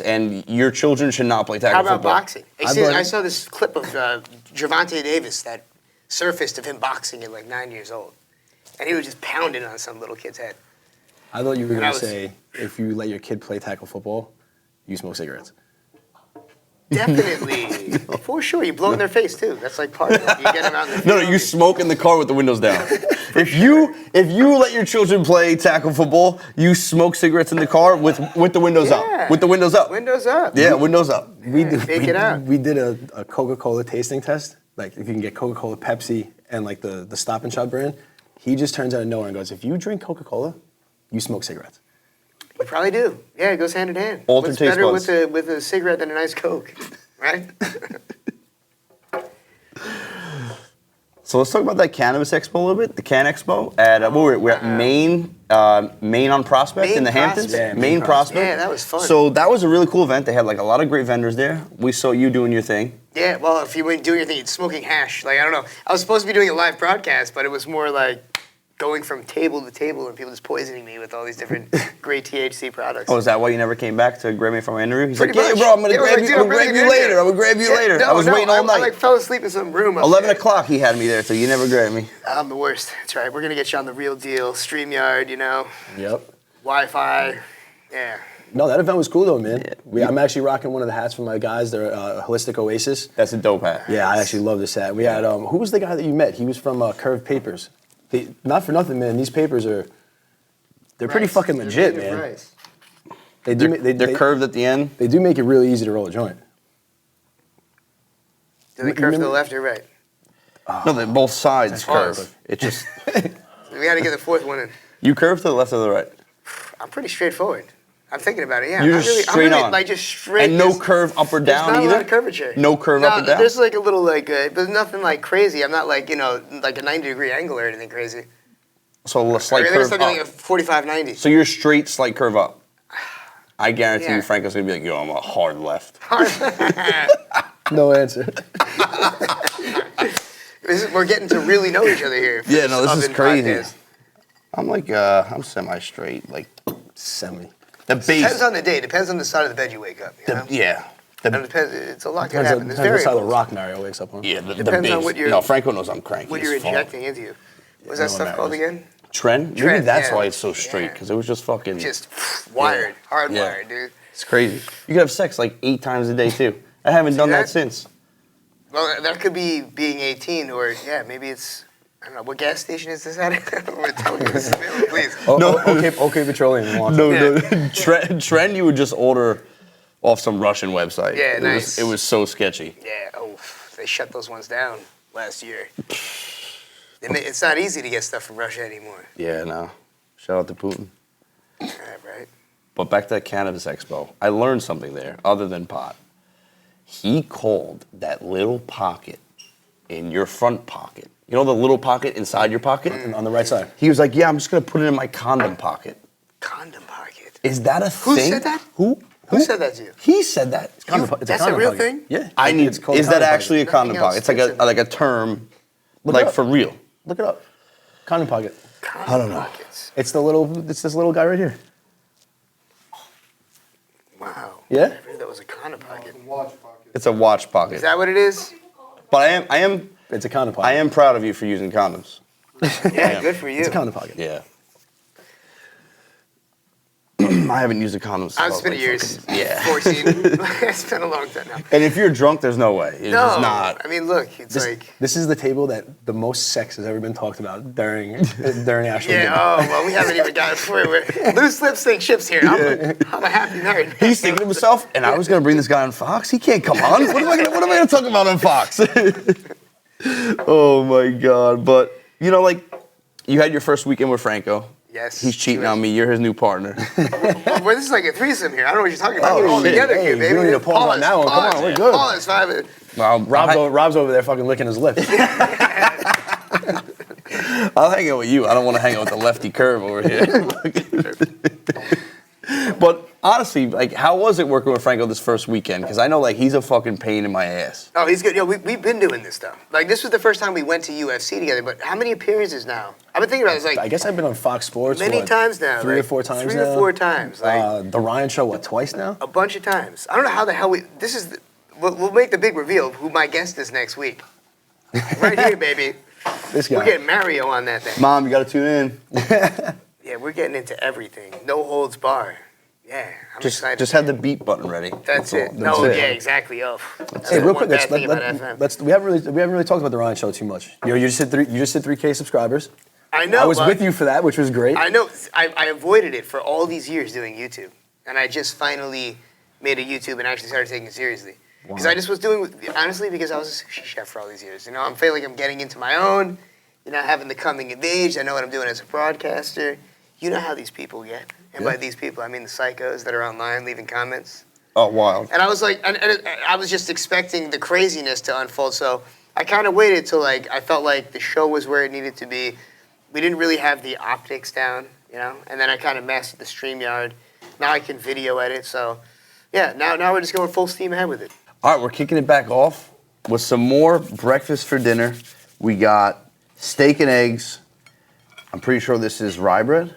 and your children should not play tackle How about football. boxing? I saw this clip of Gervonta Davis that surfaced of him boxing at like 9 years old, and he was just pounding on some little kid's head. I thought you were going to say, if you let your kid play tackle football, you smoke cigarettes. Definitely. For sure. You blow in their face, too. That's like part of it. You get them out in the field. No, you smoke in the car with the windows down. If you let your children play tackle football, you smoke cigarettes in the car with the windows up. With the windows up. Windows up. Yeah, windows up. We did a Coca-Cola tasting test. Like, if you can get Coca-Cola, Pepsi, and like the Stop and Shop brand. He just turns out of nowhere and goes, if you drink Coca-Cola, you smoke cigarettes. You probably do. Yeah, it goes hand in hand. Altered What's taste better buds. with a cigarette than a nice Coke, right? So let's talk about that cannabis expo a little bit. The Can Expo at we're at Maine on Prospect in the Hamptons. Yeah, Maine Prospect. Yeah, that was fun. So that was a really cool event. They had like a lot of great vendors there. We saw you doing your thing. Yeah, well, if you weren't doing your thing, it's smoking hash. Like, I don't know. I was supposed to be doing a live broadcast, but it was more like going from table to table and people just poisoning me with all these different great THC products. Oh, is that why you never came back to grab me from my interview? He's Pretty like, yeah, much. bro, I'm gonna It was grab like, you. dude, I'm gonna grab you later. I'm gonna grab you later. No, I was waiting all night. I like fell asleep in some room up 11 there. o'clock he had me there, so you never grabbed me. I'm the worst. That's right. We're going to get you on the real deal. StreamYard, Yep. Wi-Fi. Yeah. No, that event was cool though, man. I'm actually rocking one of the hats from my guys. They're Holistic Oasis. That's a dope hat. Yeah, I actually love this hat. We had who was the guy that you met? He was from Curved Papers. Not for nothing, man. These papers they're pretty fucking legit, man. Rice. They're curved at the end. They do make it really easy to roll a joint. Do they curve to the left or right? No, they're both sides hard. curve. It just We got to get the fourth one in. you curve to the left or the right. I'm pretty straightforward. I'm thinking about it, yeah. You're I'm just really, straight I'm really, on. Like just straight. And no curve up or down There's not either? a lot of curvature. No curve up or down? There's like a little but nothing like crazy. I'm not like, like a 90-degree angle or anything crazy. So a slight I think curve it's something like a up. 45-90. So you're straight, slight curve up. I guarantee Yeah. you Franco's gonna be like, yo, I'm a hard left. No answer. We're getting to really know each other here. for Yeah, no, this is oven crazy. podcast. I'm like, I'm semi-straight. Like, Semi. the Depends base. on the day. Depends on the side of the bed you wake up. You know? Yeah. And it depends. It's a lot can Depends happen. on There's what side of the variables. rock Mario wakes up on. Yeah, the Depends base. on what you're- No, Franco knows I'm cranky. What you're as fuck. injecting into you. What's that No stuff one called matters. again? Trend? Maybe Trend, that's yeah. why it's so straight, Yeah. because it was just fucking. Just wired, hardwired, Yeah. dude. It's crazy. You can have sex like 8 times a day too. I haven't done that that? since. Well, that could be being 18, or maybe it's. I don't know. What gas station is this at? We're telling you this is available, please. Okay, Petroleum. No. Trend you would just order off some Russian website. Yeah, it nice. It was so sketchy. Yeah. Oh, they shut those ones down last year. It's not easy to get stuff from Russia anymore. Yeah, no. Shout out to Putin. Right. But back to that cannabis expo. I learned something there other than pot. He called that little pocket in your front pocket. You know the little pocket inside your pocket? On the right side. He was like, yeah, I'm just going to put it in my condom pocket. Condom pocket. Is that a Who thing? said that? Who Who said that to you? He said that. It's That's a condom real pocket. thing? Yeah. I need. It's called Is that condom actually a pocket. condom Nothing pocket? else It's like fits in a term Look it like up. for real. Look it up. Condom pocket. I don't know. It's this little guy right here. Wow. Yeah? I knew that was a condom pocket. It's a watch Is pocket. that what it is? But I am It's a condom pocket. I am proud of you for using condoms. Yeah, good for you. It's a condom pocket. Yeah. I haven't used a condom since I've I was spent like years. fucking- Yeah. 14. It's been a long time now. And if you're drunk, there's no way. It's No, just not. I mean, look, it's like. This is the table that the most sex has ever been talked about during actual Yeah, dinner. oh, well, we haven't even gotten forward. Loose lips think chips here. I'm a happy nerd. He's thinking to himself, and I was gonna bring this guy on Fox. He can't come on. What am I gonna talk about on Fox? Oh my God! But you know, like, you had your first weekend with Franco. Yes. He's cheating on me. You're his new partner. Well, this is like a threesome here. I don't know what you're talking about. Oh, We're all shit. together Hey, here, we baby. don't need to pause on that one. Come on, we're good. Pause, 5 minutes. Well, Rob's over there fucking licking his lips. I'll hang out with you. I don't want to hang out with the lefty curve over here. But honestly, like, how was it working with Franco this first weekend? Because I know, like, he's a fucking pain in my ass. Oh, he's good. You know, we've been doing this stuff. Like, this was the first time we went to UFC together, but how many appearances now? I've been thinking about it. It's like I guess I've been on Fox Sports many times now. Three or like, four times 3 now. or 4 times. Like, The Ryan Show, twice now? a bunch of times. I don't know how the hell we. This is. We'll make the big reveal of who my guest is next week. Right here, baby. This guy. We're getting Mario on that thing. Mom, you gotta tune in. Yeah, we're getting into everything. No holds bar. Yeah, I'm excited. Just have the beat button ready. That's it. all. No, it. yeah, exactly. Oh, Hey, real quick, Bad thing about FM. we haven't really talked about the Ryan Show too much. You just hit 3K subscribers. I know. I was but with you for that, which was great. I know. I avoided it for all these years doing YouTube, and I just finally made a YouTube and actually started taking it seriously. Because I just was doing, honestly, because I was a sushi chef for all these years. You know, I'm feeling like I'm getting into my own. You know, having the coming of age. I know what I'm doing as a broadcaster. You know how these people get. And by these people, I mean the psychos that are online leaving comments. Oh, wild. And I was like, and I was just expecting the craziness to unfold. So I kind of waited till like I felt like the show was where it needed to be. We didn't really have the optics down, you know. And then I kind of mastered the StreamYard. Now I can video edit. So yeah, now we're just going full steam ahead with it. All right, we're kicking it back off with some more breakfast for dinner. We got steak and eggs. I'm pretty sure this is rye bread.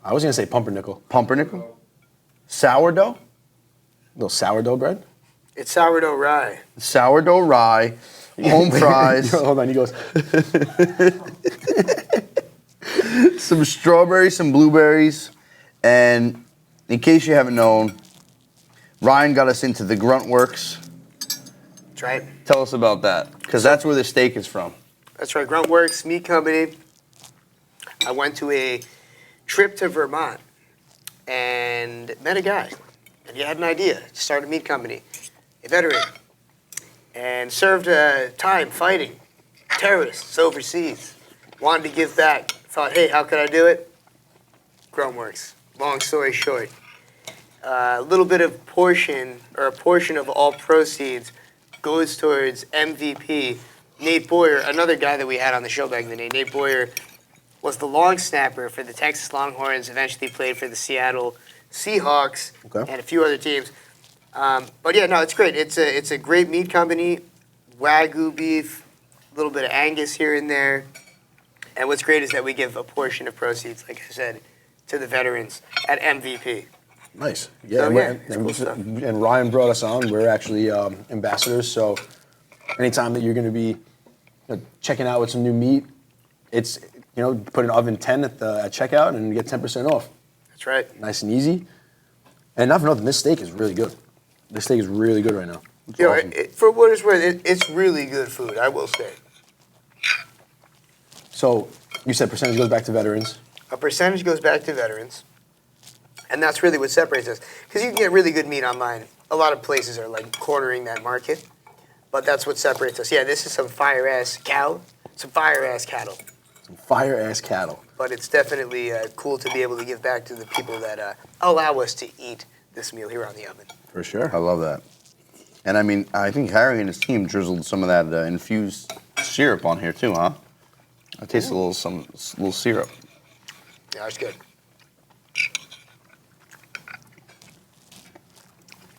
I was gonna say pumpernickel. Pumpernickel. Sourdough. Little sourdough bread. It's sourdough rye. Sourdough rye. Home fries. Hold on, he goes. Some strawberries, some blueberries. And in case you haven't known, Ryan got us into the Grunt Works. That's right. Tell us about that, because that's where the steak is from. That's right. Gruntworks Meat Company. I went to a trip to Vermont and met a guy, and he had an idea to start a meat company, a veteran, and served time fighting terrorists overseas. Wanted to give back. Thought, hey, how could I do it? Gruntworks. Long story short, a little bit of portion of all proceeds goes towards MVP. Nate Boyer, another guy that we had on the show back in the day. Nate Boyer was the long snapper for the Texas Longhorns, eventually played for the Seattle Seahawks and a few other teams. But yeah, no, it's great. It's a great meat company, Wagyu beef, a little bit of Angus here and there. And what's great is that we give a portion of proceeds, like I said, to the veterans at MVP. Nice. Yeah, So, yeah, it's and, cool stuff. and Ryan brought us on. We're actually ambassadors, so anytime that you're going to be checking out with some new meat, it's, put an oven 10 at checkout and get 10% off. That's right. Nice and easy. And not for nothing, this steak is really good. This steak is really good right now. It's awesome. For what it's worth, it's really good food, I will say. So you said percentage goes back to veterans. A percentage goes back to veterans, and that's really what separates us. Because you can get really good meat online. A lot of places are like cornering that market, but that's what separates us. Yeah, this is some fire-ass cow, some fire-ass cattle. Some fire-ass cattle. But it's definitely cool to be able to give back to the people that allow us to eat this meal here on the oven. For sure. I love that. And I mean, I think Harry and his team drizzled some of that infused syrup on here too, huh? I taste a little syrup. Yeah, it's good.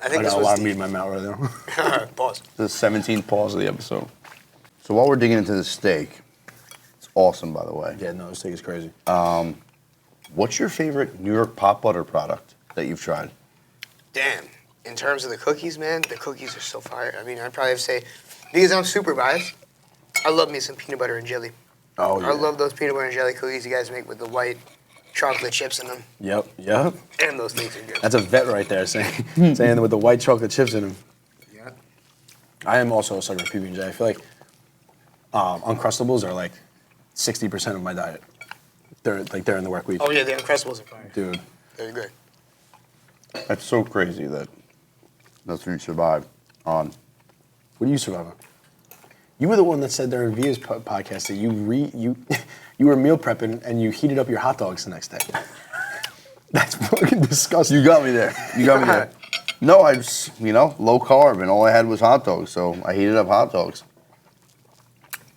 I think I this got a was lot of meat in my mouth right now. Pause. The 17th pause of the episode. So while we're digging into the steak, it's awesome, by the way. Yeah, no, this steak is crazy. What's your favorite New York pot butter product that you've tried? Damn. In terms of the cookies, man, the cookies are so fire. I mean, I'd probably have to say, because I'm super biased, I love me some peanut butter and jelly. Oh, yeah. I love those peanut butter and jelly cookies you guys make with the white chocolate chips in them. Yep. And those things are good. That's a vet right there saying with the white chocolate chips in them. Yeah. I am also a sucker for PB&J. I feel like Uncrustables are like 60% of my diet. They're during the work week. Oh, yeah, the Uncrustables are fire. Dude. They're good. That's so crazy that that's what you survived on. What do you survive on? You were the one that said during Via's podcast that you were meal prepping and you heated up your hot dogs the next day. That's fucking disgusting. You got me there. No, I just, low carb, and all I had was hot dogs, so I heated up hot dogs.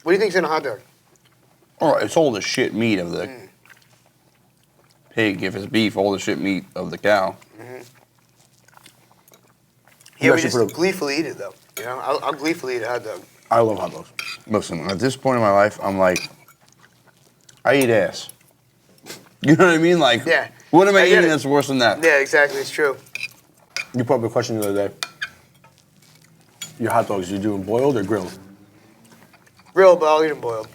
What do you think's in a hot dog? All right, it's all the shit meat of the pig. If it's beef, all the shit meat of the cow. Yeah, we just gleefully eat it, though. I'll gleefully eat a hot dog. I love hot dogs. Listen, at this point in my life, I'm like, I eat ass. You know what I mean? Like, Yeah. What am I get eating it. that's worse than that? Yeah, exactly. It's true. You put up a question the other day. Your hot dogs, you doing boiled or grilled? Grilled, but I'll eat them boiled.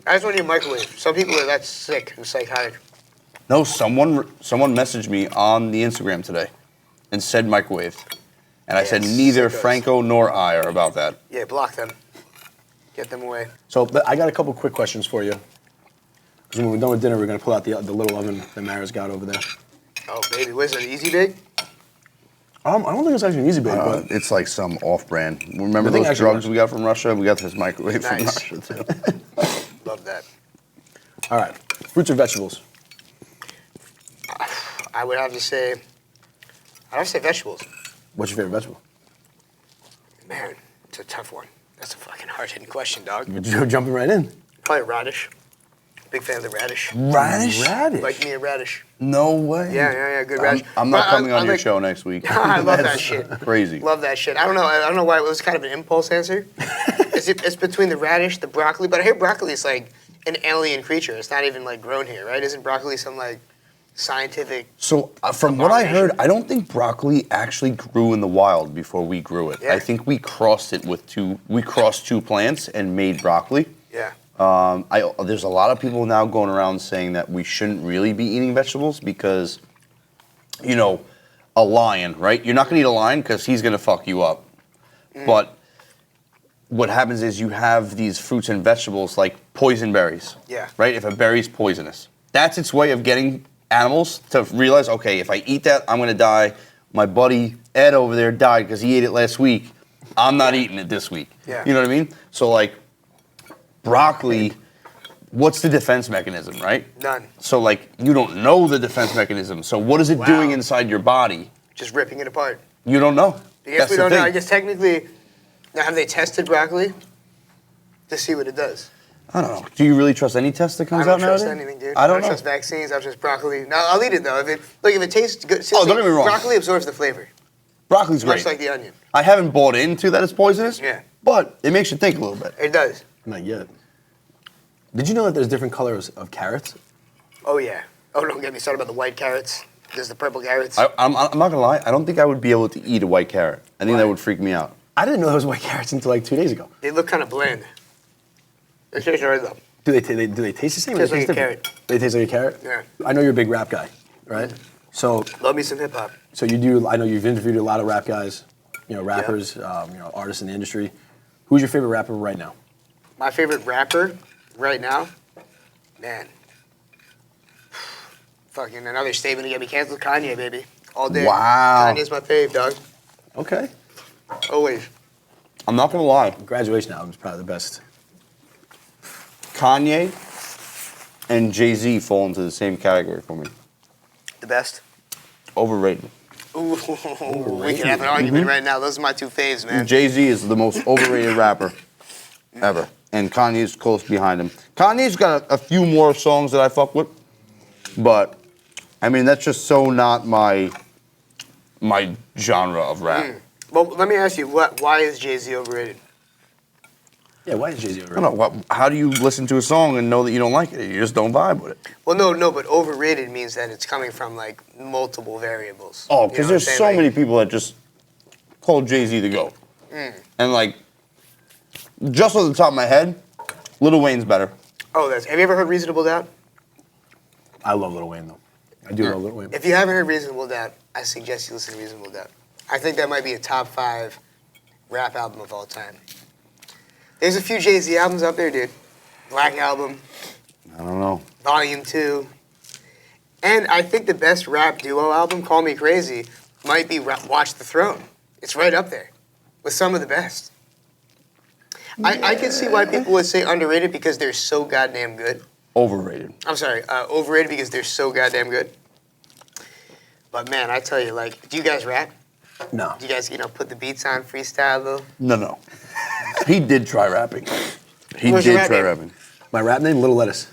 I just want to eat microwave. Some people are that sick and psychotic. No, someone messaged me on the Instagram today and said microwave. And I said Yes, neither sickos. Franco nor I are about that. Yeah, block them. Get them away. So I got a couple quick questions for you. Because when we're done with dinner, we're going to pull out the little oven that Mara's got over there. Oh, baby. What is it, Easy Bake? I don't think it's actually an easy bake, but It's like some off-brand. Remember The thing those actually drugs we got from Russia? We got this microwave Nice. from Russia, too. Love that. all right. Fruits or vegetables? I would have to say vegetables. What's your favorite vegetable? Man, it's a tough one. That's a fucking hard-hitting question, dog. You're jumping right in. Probably radish. Big fan of the radish. Radish? Like me a radish. No way. Yeah, good radish. I'm not But coming on I your like- show next week. I love that That's shit. Crazy. Love that shit. I don't know why it was kind of an impulse answer. It's between the radish, the broccoli, but I hear broccoli is like an alien creature. It's not even like grown here, right? Isn't broccoli some like scientific? So from what I heard, I don't think broccoli actually grew in the wild before we grew it. Yeah. I think we crossed it with two plants and made broccoli. Yeah. There's a lot of people now going around saying that we shouldn't really be eating vegetables because, a lion, right? You're not going to eat a lion because he's going to fuck you up. But what happens is you have these fruits and vegetables like poison berries. Yeah. Right? If a berry's poisonous. That's its way of getting animals to realize, okay, if I eat that, I'm going to die. My buddy Ed over there died because he ate it last week. I'm not eating it this week. Yeah. You know what I mean? So, like, broccoli, what's the defense mechanism, right? None. So, like, you don't know the defense mechanism. So what is it Wow. doing inside your body? Just ripping it apart. You don't know. I guess That's we the don't know. thing. I guess technically, now have they tested broccoli to see what it does? I don't know. Do you really trust any test that I comes don't out trust nowadays? anything, dude. I don't know. trust vaccines. I trust broccoli. Now I'll eat it though. If it tastes good. Oh, don't get me wrong. Broccoli absorbs the flavor, Broccoli's much great. like the onion. I haven't bought into that it's poisonous. Yeah. But it makes you think a little bit. It does. Not yet. Did you know that there's different colors of carrots? Oh yeah. Oh, don't get me started about the white carrots. There's the purple carrots. I'm not gonna lie. I don't think I would be able to eat a white carrot. I think Why? that would freak me out. I didn't know there was white carrots until like 2 days ago. They look kind of bland. They taste alright though. Do they taste the same? or Tastes they like a different? They taste like a carrot? Yeah. I know you're a big rap guy, right? So Love me some hip hop. I know you've interviewed a lot of rap guys, rappers, artists in the industry. Who's your favorite rapper right now? My favorite rapper right now, man. Fucking another statement to get me canceled. Kanye, baby. All day. Wow. Kanye's my fave, dog. Okay. Always. I'm not gonna lie. Graduation album is probably the best. Kanye and Jay-Z fall into the same category for me. The best. Overrated. Ooh, we can have an argument right now. Those are my two faves, man. Jay-Z is the most overrated rapper ever. And Kanye's close behind him. Kanye's got a few more songs that I fuck with. But, I mean, that's just so not my genre of rap. Well, let me ask you, why is Jay-Z overrated? Yeah, why is Jay-Z I overrated? don't know. How do you listen to a song and know that you don't like it? You just don't vibe with it. Well, no, but overrated means that it's coming from like multiple variables. Oh, You know because what there's I'm so saying? many people that just call Jay-Z the GOAT. And like, just off the top of my head, Lil Wayne's better. Oh, have you ever heard Reasonable Doubt? I love Lil Wayne, though. I do love Lil Wayne. If you haven't heard Reasonable Doubt, I suggest you listen to Reasonable Doubt. I think that might be a top 5 rap album of all time. There's a few Jay-Z albums up there, dude. Black Album, I don't know. Volume 2. And I think the best rap duo album, Call Me Crazy, might be Watch the Throne. It's right up there with some of the best. I can see why people would say underrated because they're so goddamn good. Overrated. I'm sorry, overrated because they're so goddamn good. But man, I tell you, like, do you guys rap? No. Do you guys, put the beats on, freestyle though? No. He did try rapping. He What's your did rap try name? rapping. My rap name, Little Lettuce.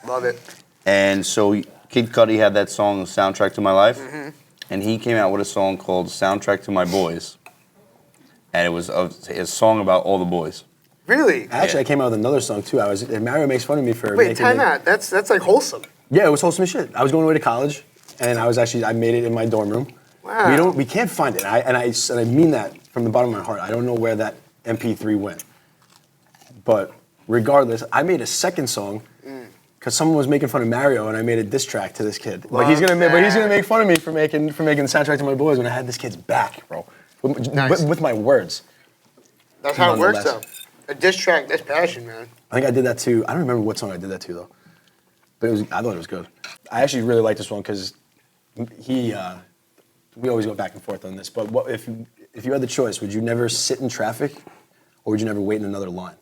Love it. And so Kid Cudi had that song, Soundtrack to My Life. And he came out with a song called Soundtrack to My Boys. And it was a song about all the boys. Really? Actually, I came out with another song, too. Mario makes fun of me for Wait, making time it. out. That's like wholesome. Yeah, it was wholesome as shit. I was going away to college, and I made it in my dorm room. Wow. We can't find it. And I mean that from the bottom of my heart. I don't know where that MP3 went. But regardless, I made a second song because someone was making fun of Mario, and I made a diss track to this kid. But he's gonna make fun of me for making the soundtrack to my boys when I had this kid's back, bro. Nice. With my words. That's how it works, though. Nonetheless. A diss track, that's passion, man. I think I did that too. I don't remember what song I did that to though. But I thought it was good. I actually really like this one because we always go back and forth on this. But if you had the choice, would you never sit in traffic, or would you never wait in another line?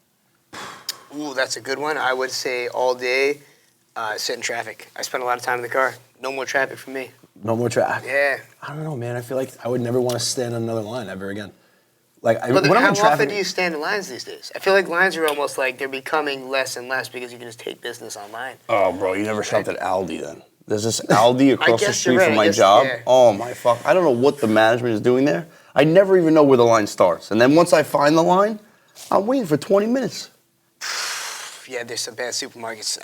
Ooh, that's a good one. I would say all day, sit in traffic. I spend a lot of time in the car. No more traffic for me. No more traffic. Yeah. I don't know, man. I feel like I would never want to stand on another line ever again. Like But when I'm how in traffic, often do you stand in lines these days? I feel like lines are almost like they're becoming less and less because you can just take business online. Oh, bro, you never shopped at Aldi then. There's this Aldi across the guess street you're right, from I my guess, job. yeah. Oh my fuck! I don't know what the management is doing there. I never even know where the line starts. And then once I find the line, I'm waiting for 20 minutes. Yeah, there's some bad supermarkets.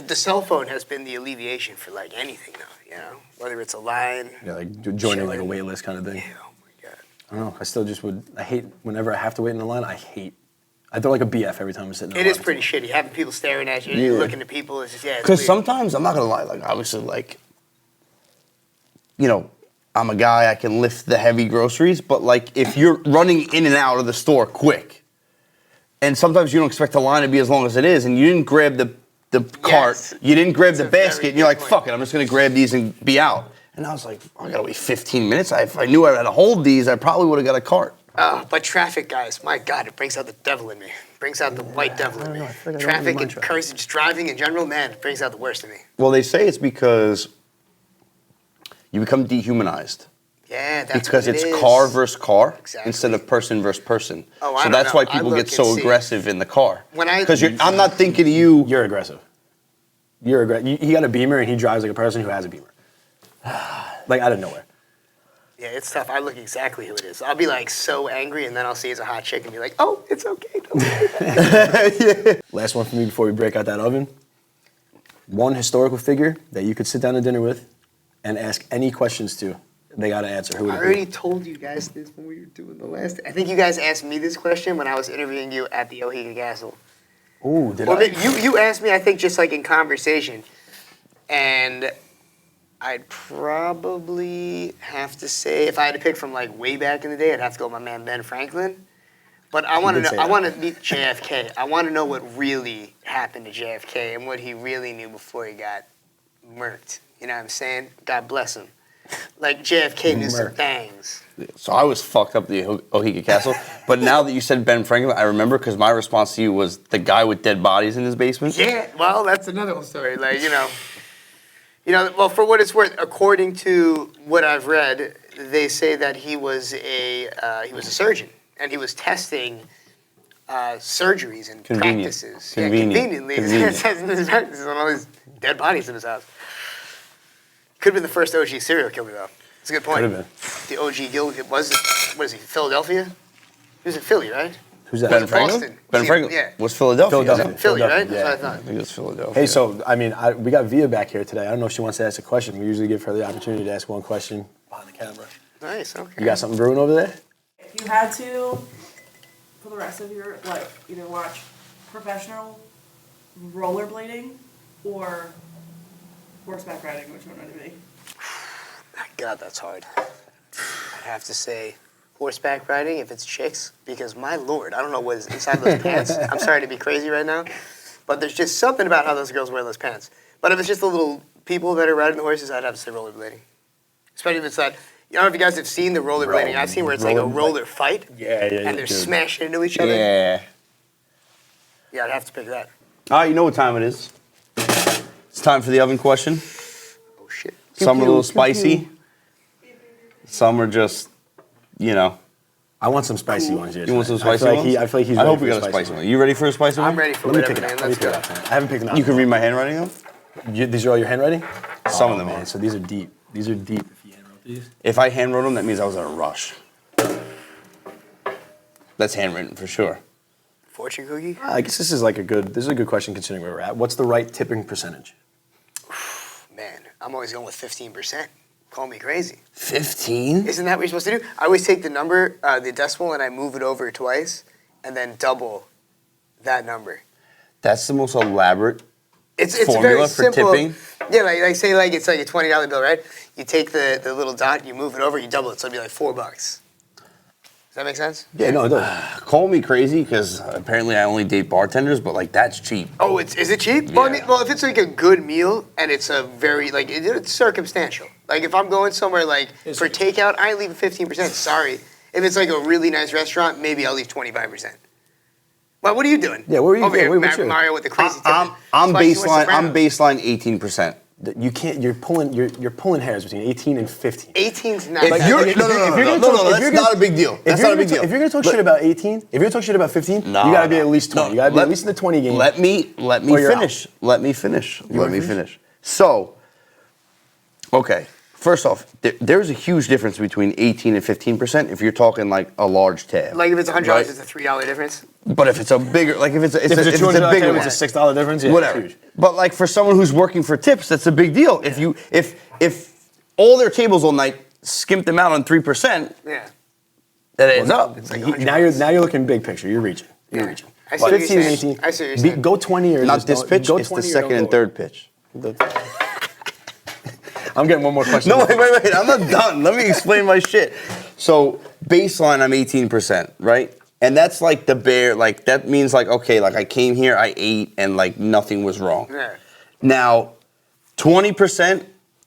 The cell phone has been the alleviation for like anything now. Whether it's a line. yeah, like joining like a wait list kind of thing. Yeah, oh my god. I don't know. I still just would. I hate whenever I have to wait in a line. I feel like a BF every time I'm sitting in a It line. is pretty shitty. Having people staring at you, Yeah. you're looking at people. It's just it's Because weird. sometimes, I'm not gonna lie, like obviously like, I'm a guy, I can lift the heavy groceries, but like if you're running in and out of the store quick, and sometimes you don't expect the line to be as long as it is, and you didn't grab the cart, Yes. you didn't grab the a very basket, and you're good like, point. fuck it, I'm just gonna grab these and be out. And I was like, I gotta wait 15 minutes. If I knew I had to hold these, I probably would have got a cart. But traffic, guys, my God, it brings out the devil in me. Brings out the white devil in me. I feel like I don't Traffic mind and traffic. cars, just driving in general, man, it brings out the worst in me. Well, they say it's because you become dehumanized. Yeah, that's Because what it it's is. car versus car Exactly. instead of person versus person. Oh, I so don't that's know. why I people look get so and see. aggressive in the car. When I- Because I'm not thinking of you. You're aggressive. You're aggressive. He got a Beamer and he drives like a person who has a Beamer. Like out of nowhere. Yeah, it's tough. I look exactly who it is. I'll be like so angry, and then I'll see it's a hot chick and be like, oh, it's okay. Don't worry about it. Last one for me before we break out that oven. One historical figure that you could sit down to dinner with and ask any questions to. They got to answer. Who would I it be? already told you guys this when we were doing the last. I think you guys asked me this question when I was interviewing you at the Ohiga Castle. Ooh, did Well, I? you asked me, I think, just like in conversation, and I'd probably have to say, if I had to pick from like way back in the day, I'd have to go with my man Ben Franklin. But I want to did know. say I that. want to meet JFK. I want to know what really happened to JFK and what he really knew before he got murked. You know what I'm saying? God bless him. Like JFK knew some Murked. things. So I was fucked up at the Ohiga Castle. But now that you said Ben Franklin, I remember because my response to you was the guy with dead bodies in his basement. Yeah, well, that's another whole story. Like, well, for what it's worth, according to what I've read, they say that he was a surgeon and he was testing surgeries and Convenient. practices. Convenient. Yeah, conveniently, Convenient. testing his practices on all these dead bodies in his house. Could have been the first OG serial killer, though. That's a good point. Could have The OG Gil was he? Philadelphia? He was in Philly, right? Who's that? Ben Franklin? Boston. Ben Franklin. Yeah. Was Philadelphia. Philadelphia. wasn't it? Philly, right? Yeah. That's what I I thought. think it was Philadelphia. Hey, so, I mean, we got Via back here today. I don't know if she wants to ask a question. We usually give her the opportunity to ask one question behind the camera. Nice, okay. You got something brewing over there? If you had to, for the rest of your life, either watch professional rollerblading or horseback riding, which one would it be? God, that's hard. I'd have to say horseback riding if it's chicks, because my lord, I don't know what is inside those pants. I'm sorry to be crazy right now, but there's just something about how those girls wear those pants. But if it's just the little people that are riding the horses, I'd have to say rollerblading. Especially if it's that, I don't know if you guys have seen the rollerblading. I've seen where it's like a roller fight, Yeah. and they're smashing into each other. Yeah. Yeah, I'd have to pick that. All right, you know what time it is. It's time for the oven question. Oh shit. Some are a little spicy. Some are just, you know. I want some spicy ones here. You want some tonight. spicy ones? I feel like he's I ready hope for we got a spicy one. You ready for a spicy one? I'm ready for Let me whatever, pick it man. up. Let me Let's pick go. it up, man. I haven't picked them out. You can read my handwriting though? These are all your handwriting? Some of them Man, are. so these are deep. These are deep if you handwrote these. If I handwrote them, that means I was in a rush. That's handwritten for sure. Fortune cookie? I guess this is a good question considering where we're at. What's the right tipping percentage? Man, I'm always going with 15%. Call me crazy. 15? Isn't that what you're supposed to do? I always take the number, the decimal, and I move it over twice, and then double that number. That's the most elaborate It's formula very for simple. tipping? Yeah, like say like it's like a $20 bill, right? You take the little dot, you move it over, you double it, so it'd be like $4. Does that make sense? Yeah, no, it does. Call me crazy because apparently I only date bartenders, but like that's cheap. Oh, is it cheap? Well, I mean, Yeah. well, if it's like a good meal and it's a very like it's circumstantial. Like if I'm going somewhere like for takeout, I ain't leaving 15%. Sorry. If it's like a really nice restaurant, maybe I'll leave 25%. Well, what are you doing? Yeah, what are you over here, doing? What's your- Mario with the crazy. I'm baseline 18%. You can't. You're pulling hairs between 18 and 15. 18's not. If bad. you're, if no, you're gonna that's not a big deal. That's not a big deal. If you're gonna talk shit about 18, if you're gonna talk shit about 15, No, you gotta be no, at least 20. no. You gotta be at least in the 20 game. Let me Or you're finish. Let me finish. Let me finish? finish. So, okay. First off, there's a huge difference between 18 and 15% if you're talking like a large tab. Like if it's $100, right? it's a $3 difference. But if it's a bigger, like if it's a if it's a $200 bigger tab, one, it's a $6 difference. Yeah, whatever. It's huge. But like for someone who's working for tips, that's a big deal. If all their tables all night skimp them out on 3%, Yeah. that adds up. It's like Now you're looking big picture. You're reaching. You're reaching. I see what you're 15 and saying. 18. I see what you're saying. Go 20 or Not just this don't- pitch. Go It's the 20 or second don't and go. third pitch. I'm getting one more question. No, wait. I'm not done. Let me explain my shit. So baseline, I'm 18%, right? And that's like the bare, like that means like, okay, like I came here, I ate, and like nothing was wrong. Yeah. Now, 20%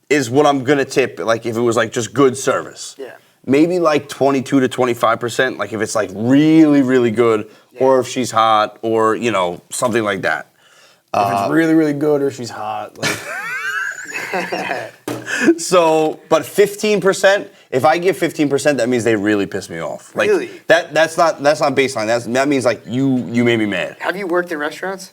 is what I'm gonna tip, like if it was like just good service. Yeah. Maybe like 22 to 25%, like if it's like really, really good, or if she's hot, or you know, something like that. If it's really, really good or she's hot. Like, So, but 15%, if I give 15%, that means they really piss me off. Like, Really? That's not baseline. That means like you made me mad. Have you worked in restaurants?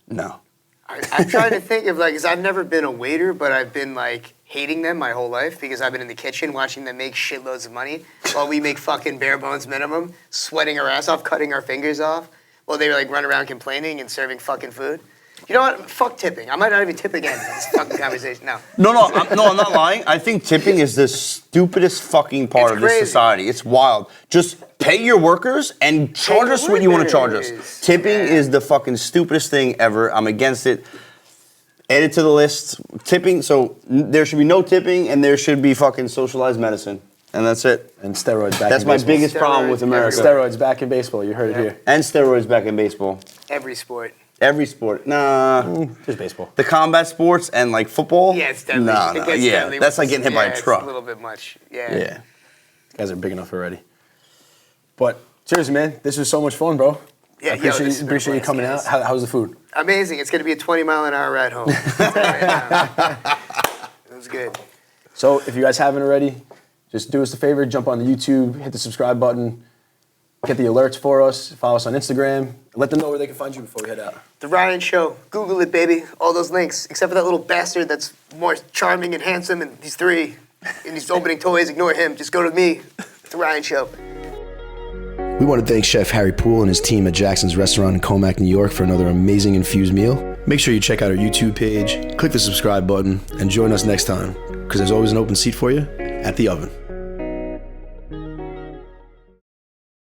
No. I'm trying to think of like, because I've never been a waiter, but I've been like hating them my whole life because I've been in the kitchen watching them make shitloads of money while we make fucking bare bones minimum, sweating our ass off, cutting our fingers off, while they like run around complaining and serving fucking food. You know what? Fuck tipping. I might not even tip again in this fucking conversation. No. I'm not lying. I think tipping is the stupidest fucking part It's of this crazy. society. It's wild. Just pay your workers and charge your us what you want to charge us. workers. Tipping Yeah. is the fucking stupidest thing ever. I'm against it. Add it to the list. Tipping, so there should be no tipping and there should be fucking socialized medicine. And that's it. and steroids back That's in my baseball. biggest problem with Steroids America. Steroids back in baseball. You heard it here. And steroids back in baseball. Every sport. Every sport. Nah. Just baseball. The combat sports and like football. Yeah, it's deadly. Nah, It nah, gets yeah. deadly That's with like getting hit by a it's truck. a little bit much. Yeah. Yeah. You guys are big enough already. But seriously, man, this was so much fun, bro. Yeah, I yo, this has appreciate been a you coming blast, out. guys. How's the food? Amazing. It's going to be a 20-mile-an-hour ride home. It was good. So if you guys haven't already, just do us a favor, jump on the YouTube, hit the subscribe button, get the alerts for us, follow us on Instagram, let them know where they can find you before we head out. The Ryan Show. Google it, baby. All those links. Except for that little bastard that's more charming and handsome and these three. And he's opening toys. Ignore him. Just go to me. The Ryan Show. We want to thank Chef Harry Poole and his team at Jackson's Restaurant in Comac, New York for another amazing infused meal. Make sure you check out our YouTube page, click the subscribe button, and join us next time, because there's always an open seat for you at the oven.